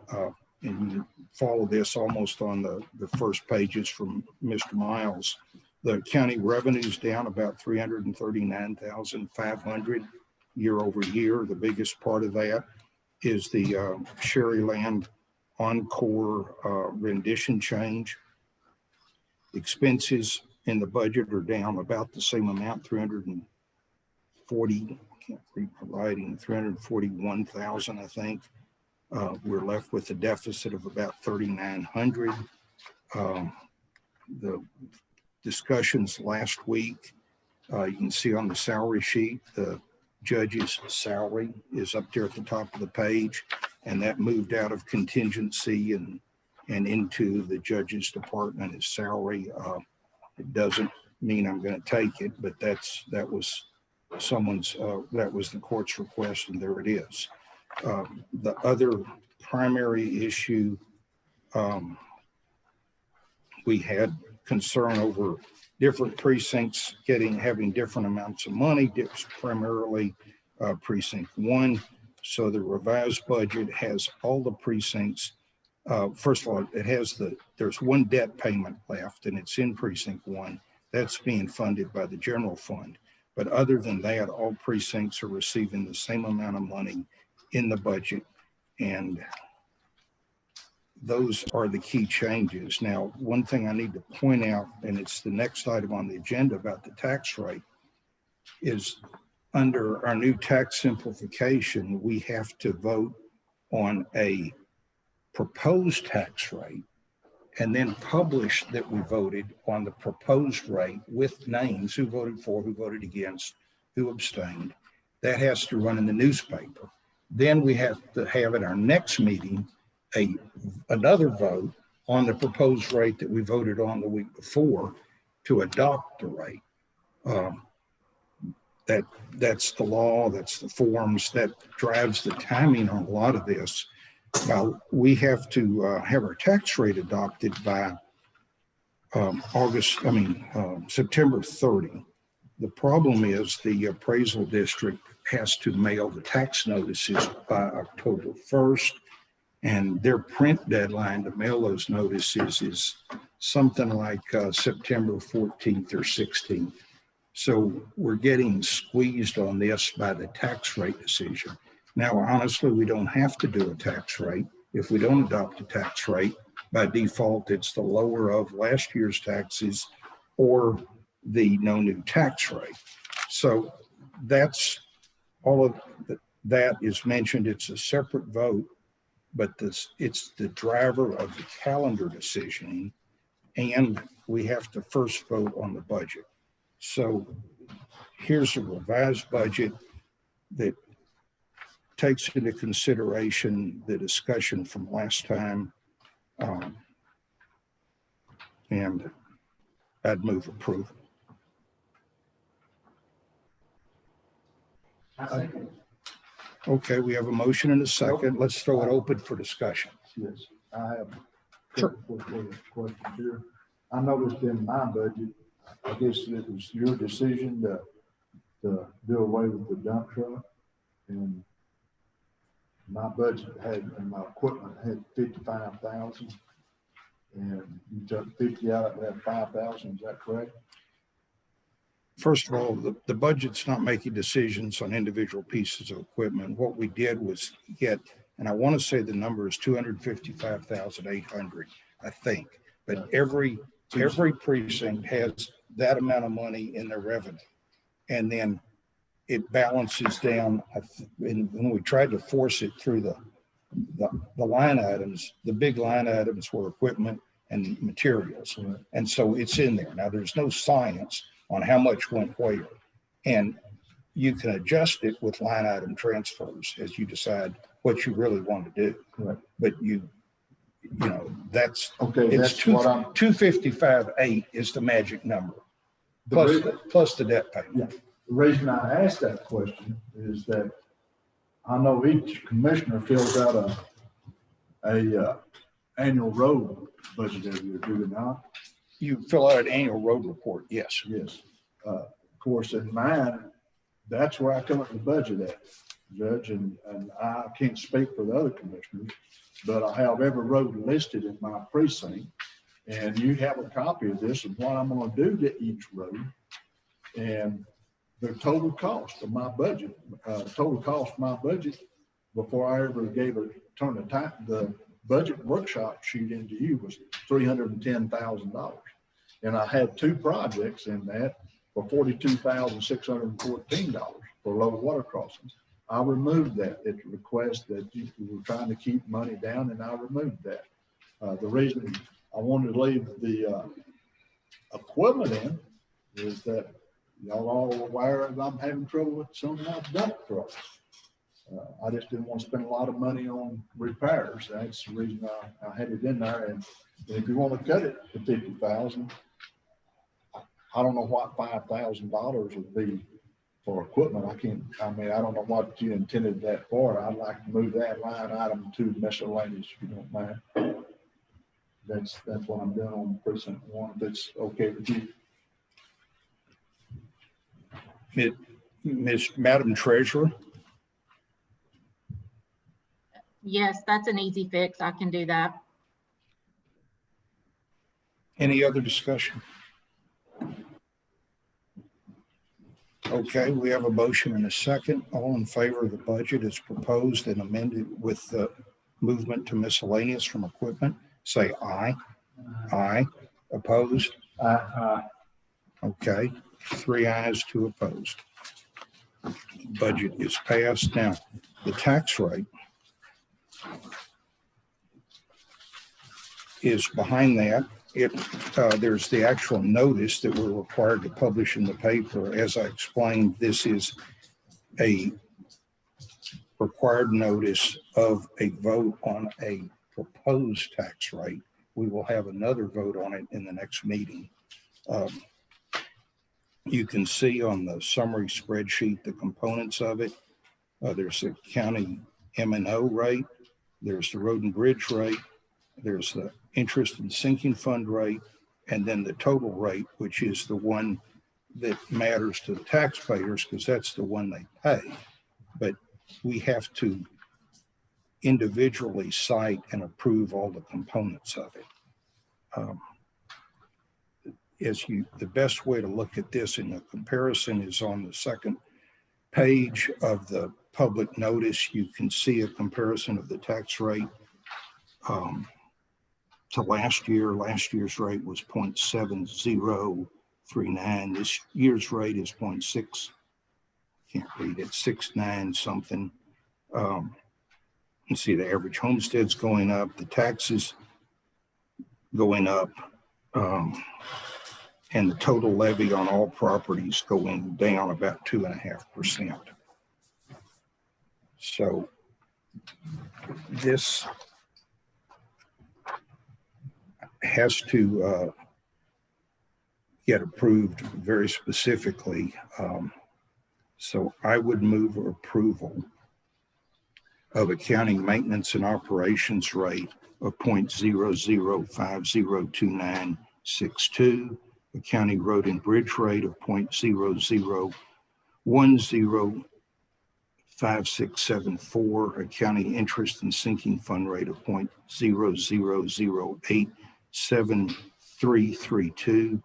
Speaker 7: and you follow this almost on the first pages from Mr. Miles. The county revenue's down about 339,500 year over year. The biggest part of that is the Sherryland Encore rendition change. Expenses in the budget are down about the same amount, 340, I can't read my writing, 341,000, I think. We're left with a deficit of about 3,900. The discussions last week, you can see on the salary sheet, the judge's salary is up there at the top of the page, and that moved out of contingency and into the judge's department as salary. It doesn't mean I'm going to take it, but that was that was the court's request, and there it is. The other primary issue, we had concern over different precincts having different amounts of money, primarily precinct 1. So the revised budget has all the precincts First of all, there's one debt payment left and it's in precinct 1. That's being funded by the general fund. But other than that, all precincts are receiving the same amount of money in the budget. And those are the key changes. Now, one thing I need to point out, and it's the next item on the agenda about the tax rate, is under our new tax simplification, we have to vote on a proposed tax rate and then publish that we voted on the proposed rate with names, who voted for, who voted against, who abstained. That has to run in the newspaper. Then we have to have at our next meeting another vote on the proposed rate that we voted on the week before to adopt the rate. That's the law, that's the forms, that drives the timing on a lot of this. We have to have our tax rate adopted by September 30. The problem is the appraisal district has to mail the tax notices by October 1st, and their print deadline to mail those notices is something like September 14th or 16th. So we're getting squeezed on this by the tax rate decision. Now, honestly, we don't have to do a tax rate. If we don't adopt a tax rate, by default, it's the lower of last year's taxes or the no new tax rate. So that's all of that is mentioned. It's a separate vote, but it's the driver of the calendar decision, and we have to first vote on the budget. So here's a revised budget that takes into consideration the discussion from last time. And I'd move approval. Okay, we have a motion and a second. Let's throw it open for discussion.
Speaker 4: Yes, I have
Speaker 7: Sure.
Speaker 4: a question here. I noticed in my budget, I guess it was your decision to do away with the dump truck, and my budget and my equipment had 55,000, and you took 50 out of that 5,000. Is that correct?
Speaker 7: First of all, the budget's not making decisions on individual pieces of equipment. What we did was get, and I want to say the number is 255,800, I think, but every precinct has that amount of money in their revenue. And then it balances down. And when we tried to force it through the line items, the big line items were equipment and materials.
Speaker 4: Right.
Speaker 7: And so it's in there. Now, there's no science on how much went where. And you can adjust it with line item transfers as you decide what you really want to do.
Speaker 4: Correct.
Speaker 7: But you know, that's,
Speaker 4: Okay,
Speaker 7: it's
Speaker 4: that's what I'm.
Speaker 7: 255.8 is the magic number,
Speaker 4: The
Speaker 7: plus the debt payment.
Speaker 4: Yeah. The reason I asked that question is that I know each commissioner fills out a annual road budget every year, do they not?
Speaker 7: You fill out an annual road report, yes.
Speaker 4: Yes. Of course, in mine, that's where I come up with the budget at, Judge, and I can't speak for the other commissioners, but I have every road listed in my precinct, and you have a copy of this and what I'm gonna do to each road, and the total cost of my budget, before I ever turned the budget workshop sheet into you was $310,000. And I had two projects in that for $42,614 for low water crossings. I removed that at the request that you were trying to keep money down, and I removed that. The reason I wanted to leave the equipment in is that y'all all aware that I'm having trouble with some of my dump trucks. I just didn't want to spend a lot of money on repairs. That's the reason I had it in there. And if you want to cut it to 50,000, I don't know what $5,000 would be for equipment. I don't know what you intended that for. I'd like to move that line item to miscellaneous, if you don't mind. That's what I'm doing on precinct 1, if it's okay with you.
Speaker 7: Madam Treasurer?
Speaker 9: Yes, that's an easy fix. I can do that.
Speaker 7: Any other discussion? Okay, we have a motion and a second. All in favor of the budget as proposed and amended with the movement to miscellaneous from equipment, say aye. Aye. Opposed? Aye. Okay, 3 ayes, 2 opposed. Budget is passed. Now, the tax rate is behind that. There's the actual notice that we're required to publish in the paper. As I explained, this is a required notice of a vote on a proposed tax rate. We will have another vote on it in the next meeting. You can see on the summary spreadsheet the components of it. There's the county M&O rate, there's the road and bridge rate, there's the interest and sinking fund rate, and then the total rate, which is the one that matters to the taxpayers because that's the one they pay. But we have to individually cite and approve all the components of it. The best way to look at this in a comparison is on the second page of the public notice. You can see a comparison of the tax rate to last year. Last year's rate was 0.7039. This year's rate is 0.6. Can't read it. 69 something. You see the average homestead's going up, the taxes going up, and the total levy on all properties going down about 2.5%. So this has to get approved very specifically. So I would move approval of accounting maintenance and operations rate of 0.00502962, a county road and bridge rate of 0.00105674, a county interest and sinking fund rate of 0.00087332,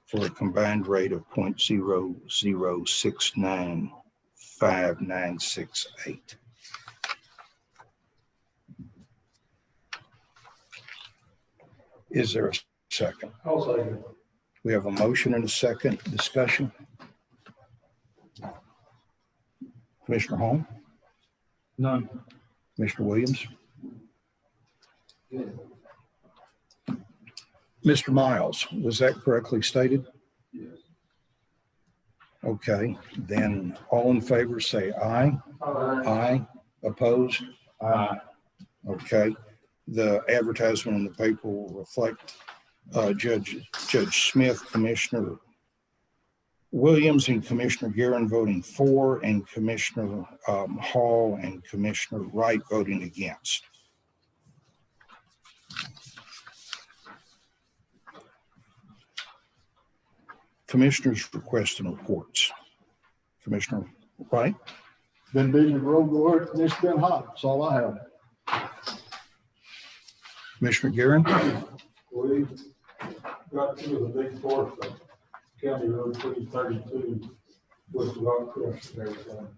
Speaker 7: for a combined rate of 0.0069598. Is there a second?
Speaker 11: I'll second.
Speaker 7: We have a motion and a second. Discussion. Commissioner Holm?
Speaker 10: None.
Speaker 7: Commissioner Williams? Mr. Miles, was that correctly stated?
Speaker 11: Yes.
Speaker 7: Okay, then all in favor say aye. Aye. Opposed?
Speaker 10: Aye.
Speaker 7: Okay. The advertisement in the paper will reflect Judge Smith, Commissioner Williams, and Commissioner Guerin voting for, and Commissioner Hall and Commissioner Wright voting against. Commissioners request and reports. Commissioner Wright?
Speaker 4: Been busy with road work, and it's been hot. That's all I have.
Speaker 7: Commissioner Guerin?
Speaker 11: We got through the big portion of County Road 332 with the rock crush and everything.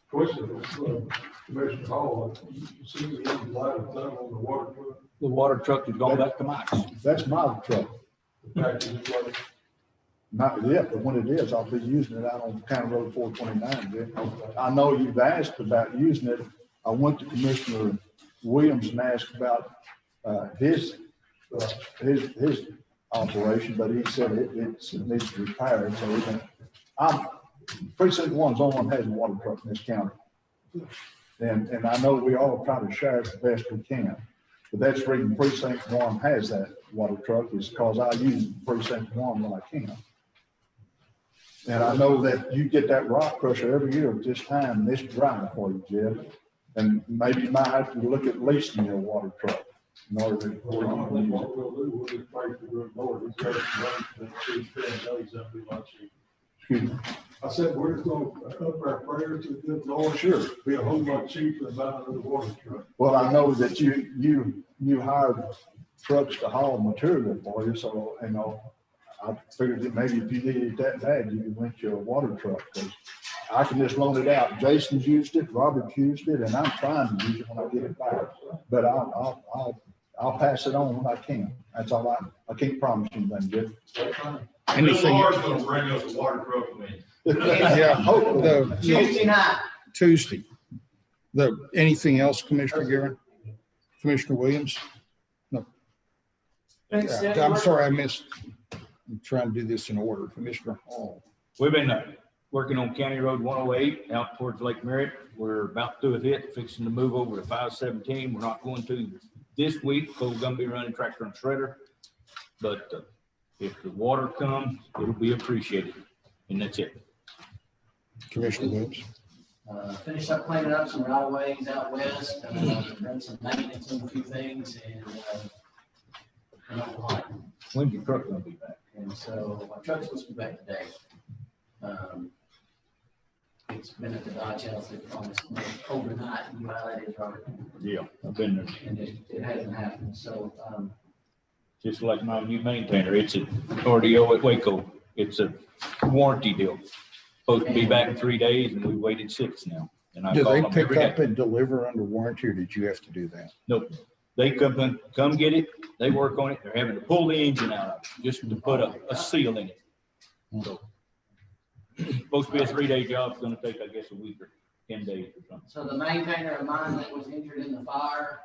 Speaker 11: Question is, Commissioner Hall, you see the light of tunnel on the water truck?
Speaker 10: The water truck is going back to Mike's.
Speaker 4: That's my truck.
Speaker 11: The package is like,
Speaker 4: Not yet, but when it is, I'll be using it out on County Road 429. Then. I know you've asked about using it. I went to Commissioner Williams and asked about his operation, but he said it needs to be repaired. So Precinct 1's the only one that has a water truck in this county. And I know we all try to share it the best we can. But that's the reason Precinct 1 has that water truck, is because I use Precinct 1 when I can. And I know that you get that rock crusher every year at this time, and it's dry for you, Jeff. And maybe you might have to look at leasing your water truck in order to.
Speaker 11: what we'll just pray for good Lord. He's got to run the 2 days, that'd be much cheaper.
Speaker 4: Excuse me.
Speaker 11: I said, we're just going to up our prayer to the good Lord.
Speaker 4: Sure.
Speaker 11: Be a whole lot cheaper than buying another water truck.
Speaker 4: Well, I know that you hired trucks to haul material for you, so, you know, I figured that maybe if you needed it that bad, you could rent your water truck, 'cause I can just loan it out. Jason's used it, Robert's used it, and I'm trying to use it when I get it back. But I'll pass it on when I can. That's all I can't promise anything, Jeff.
Speaker 7: Anything?
Speaker 6: Laura's gonna bring us a water truck man.
Speaker 7: Yeah, the
Speaker 2: Tuesday night.
Speaker 7: Tuesday. Anything else, Commissioner Garrett? Commissioner Williams? No. I'm sorry, I missed. I'm trying to do this in order. Commissioner Hall.
Speaker 10: We've been working on County Road 108 out towards Lake Merritt. We're about through with it, fixing to move over to 517. We're not going to this week, because we're gonna be running tractor and shredder. But if the water comes, it'll be appreciated. And that's it.
Speaker 7: Commissioner Williams.
Speaker 2: Finished up cleaning up some right of ways out west, done some maintenance on a few things and a lot.
Speaker 10: When's your truck gonna be back?
Speaker 2: And so my truck's supposed to be back today. It's been at the Dodge House, they promised overnight, you know how that is, Robert,
Speaker 10: Yeah, I've been there.
Speaker 2: and it hasn't happened, so,
Speaker 10: Just like my new maintainer, it's an RDO at Waco. It's a warranty deal. Supposed to be back in 3 days, and we waited 6 now. And I
Speaker 7: Do
Speaker 10: call
Speaker 7: they
Speaker 10: them
Speaker 7: pick
Speaker 10: every
Speaker 7: up
Speaker 10: day.
Speaker 7: and deliver under warranty, or did you have to do that?
Speaker 10: Nope. They come get it. They work on it. They're having to pull the engine out of it just to put a seal in it. So supposed to be a 3-day job. It's gonna take, I guess, a week or 10 days or something.
Speaker 2: so the maintainer of mine that was injured in the fire,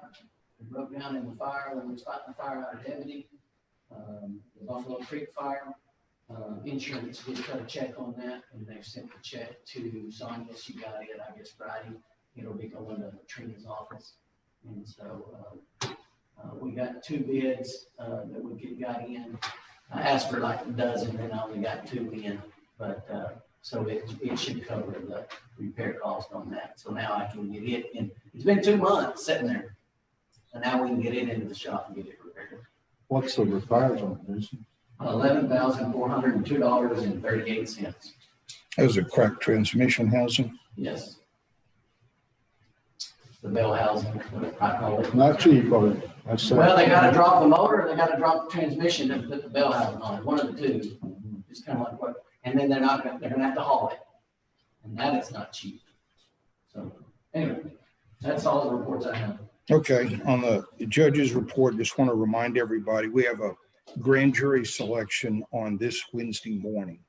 Speaker 2: broke down in the fire when we was fighting the fire out of Deputy, the Buffalo Creek fire. Insurance did cut a check on that, and they've sent the check to Sonia. She got it, I guess, Friday. It'll be going to Trina's office. And so, we got 2 bids, that we got in. I asked for like a dozen, and I only got 2 in, but, so it should cover the repair cost on that. So now I can get it in. It's been 2 months sitting there. And now we can get it into the shop and get it repaired.
Speaker 4: What's the repairs on this?
Speaker 2: $11,402.38.
Speaker 7: That was a cracked transmission housing.
Speaker 2: Yes. The bell housing, what I call it.
Speaker 4: Not cheap, but that's.
Speaker 2: Well, they gotta drop the motor, they gotta drop the transmission and put the bell housing on it, one of the two. It's kind of like what, and then they're gonna have to haul it. And that is not cheap. So, anyway, that's all the reports I have.
Speaker 7: Okay, on the judge's report, just want to remind everybody, we have a grand jury selection on this Wednesday morning.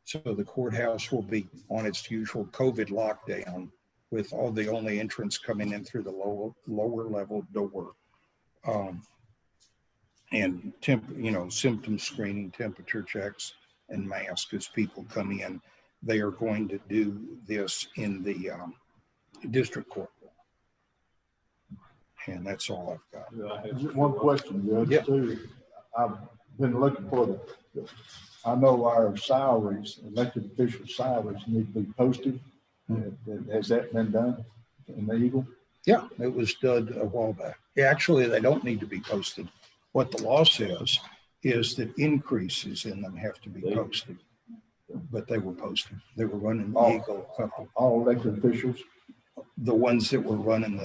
Speaker 7: So the courthouse will be on its usual COVID lockdown with all the only entrants coming in through the lower level door. And symptom screening, temperature checks, and masks as people come in. They are going to do this in the district court. And that's all I've got.
Speaker 4: One question, Judge,
Speaker 7: Yeah.
Speaker 4: too. I've been looking for I know our salaries, elected official salaries need to be posted. Has that been done in the Eagle?
Speaker 7: Yeah, it was done a while back. Actually, they don't need to be posted. What the law says is that increases in them have to be posted. But they were posted. They were running the Eagle a couple.
Speaker 4: All elected officials?
Speaker 7: The ones that were running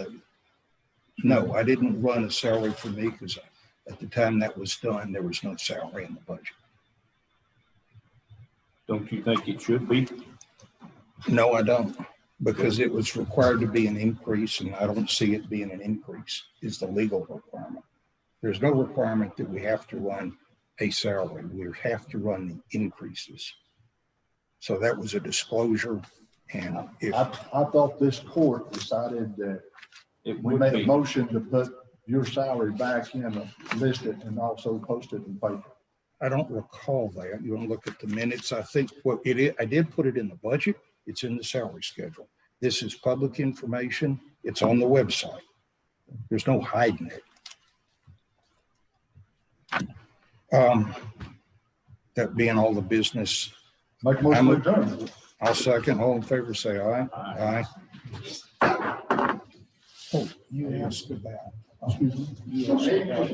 Speaker 7: no, I didn't run a salary for me because at the time that was done, there was no salary in the budget.
Speaker 10: Don't you think it should be?
Speaker 7: No, I don't, because it was required to be an increase, and I don't see it being an increase is the legal requirement. There's no requirement that we have to run a salary. We have to run the increases. So that was a disclosure. And if
Speaker 4: I thought this court decided that we made a motion to put your salary back in, list it, and also post it in paper.
Speaker 7: I don't recall that. You want to look at the minutes. I think what it is, I did put it in the budget. It's in the salary schedule. This is public information. It's on the website. There's no hiding it. That being all the business.
Speaker 4: Make motion to adjourn.
Speaker 7: I'll second. All in favor, say aye. Aye. Oh, you asked about. You asked about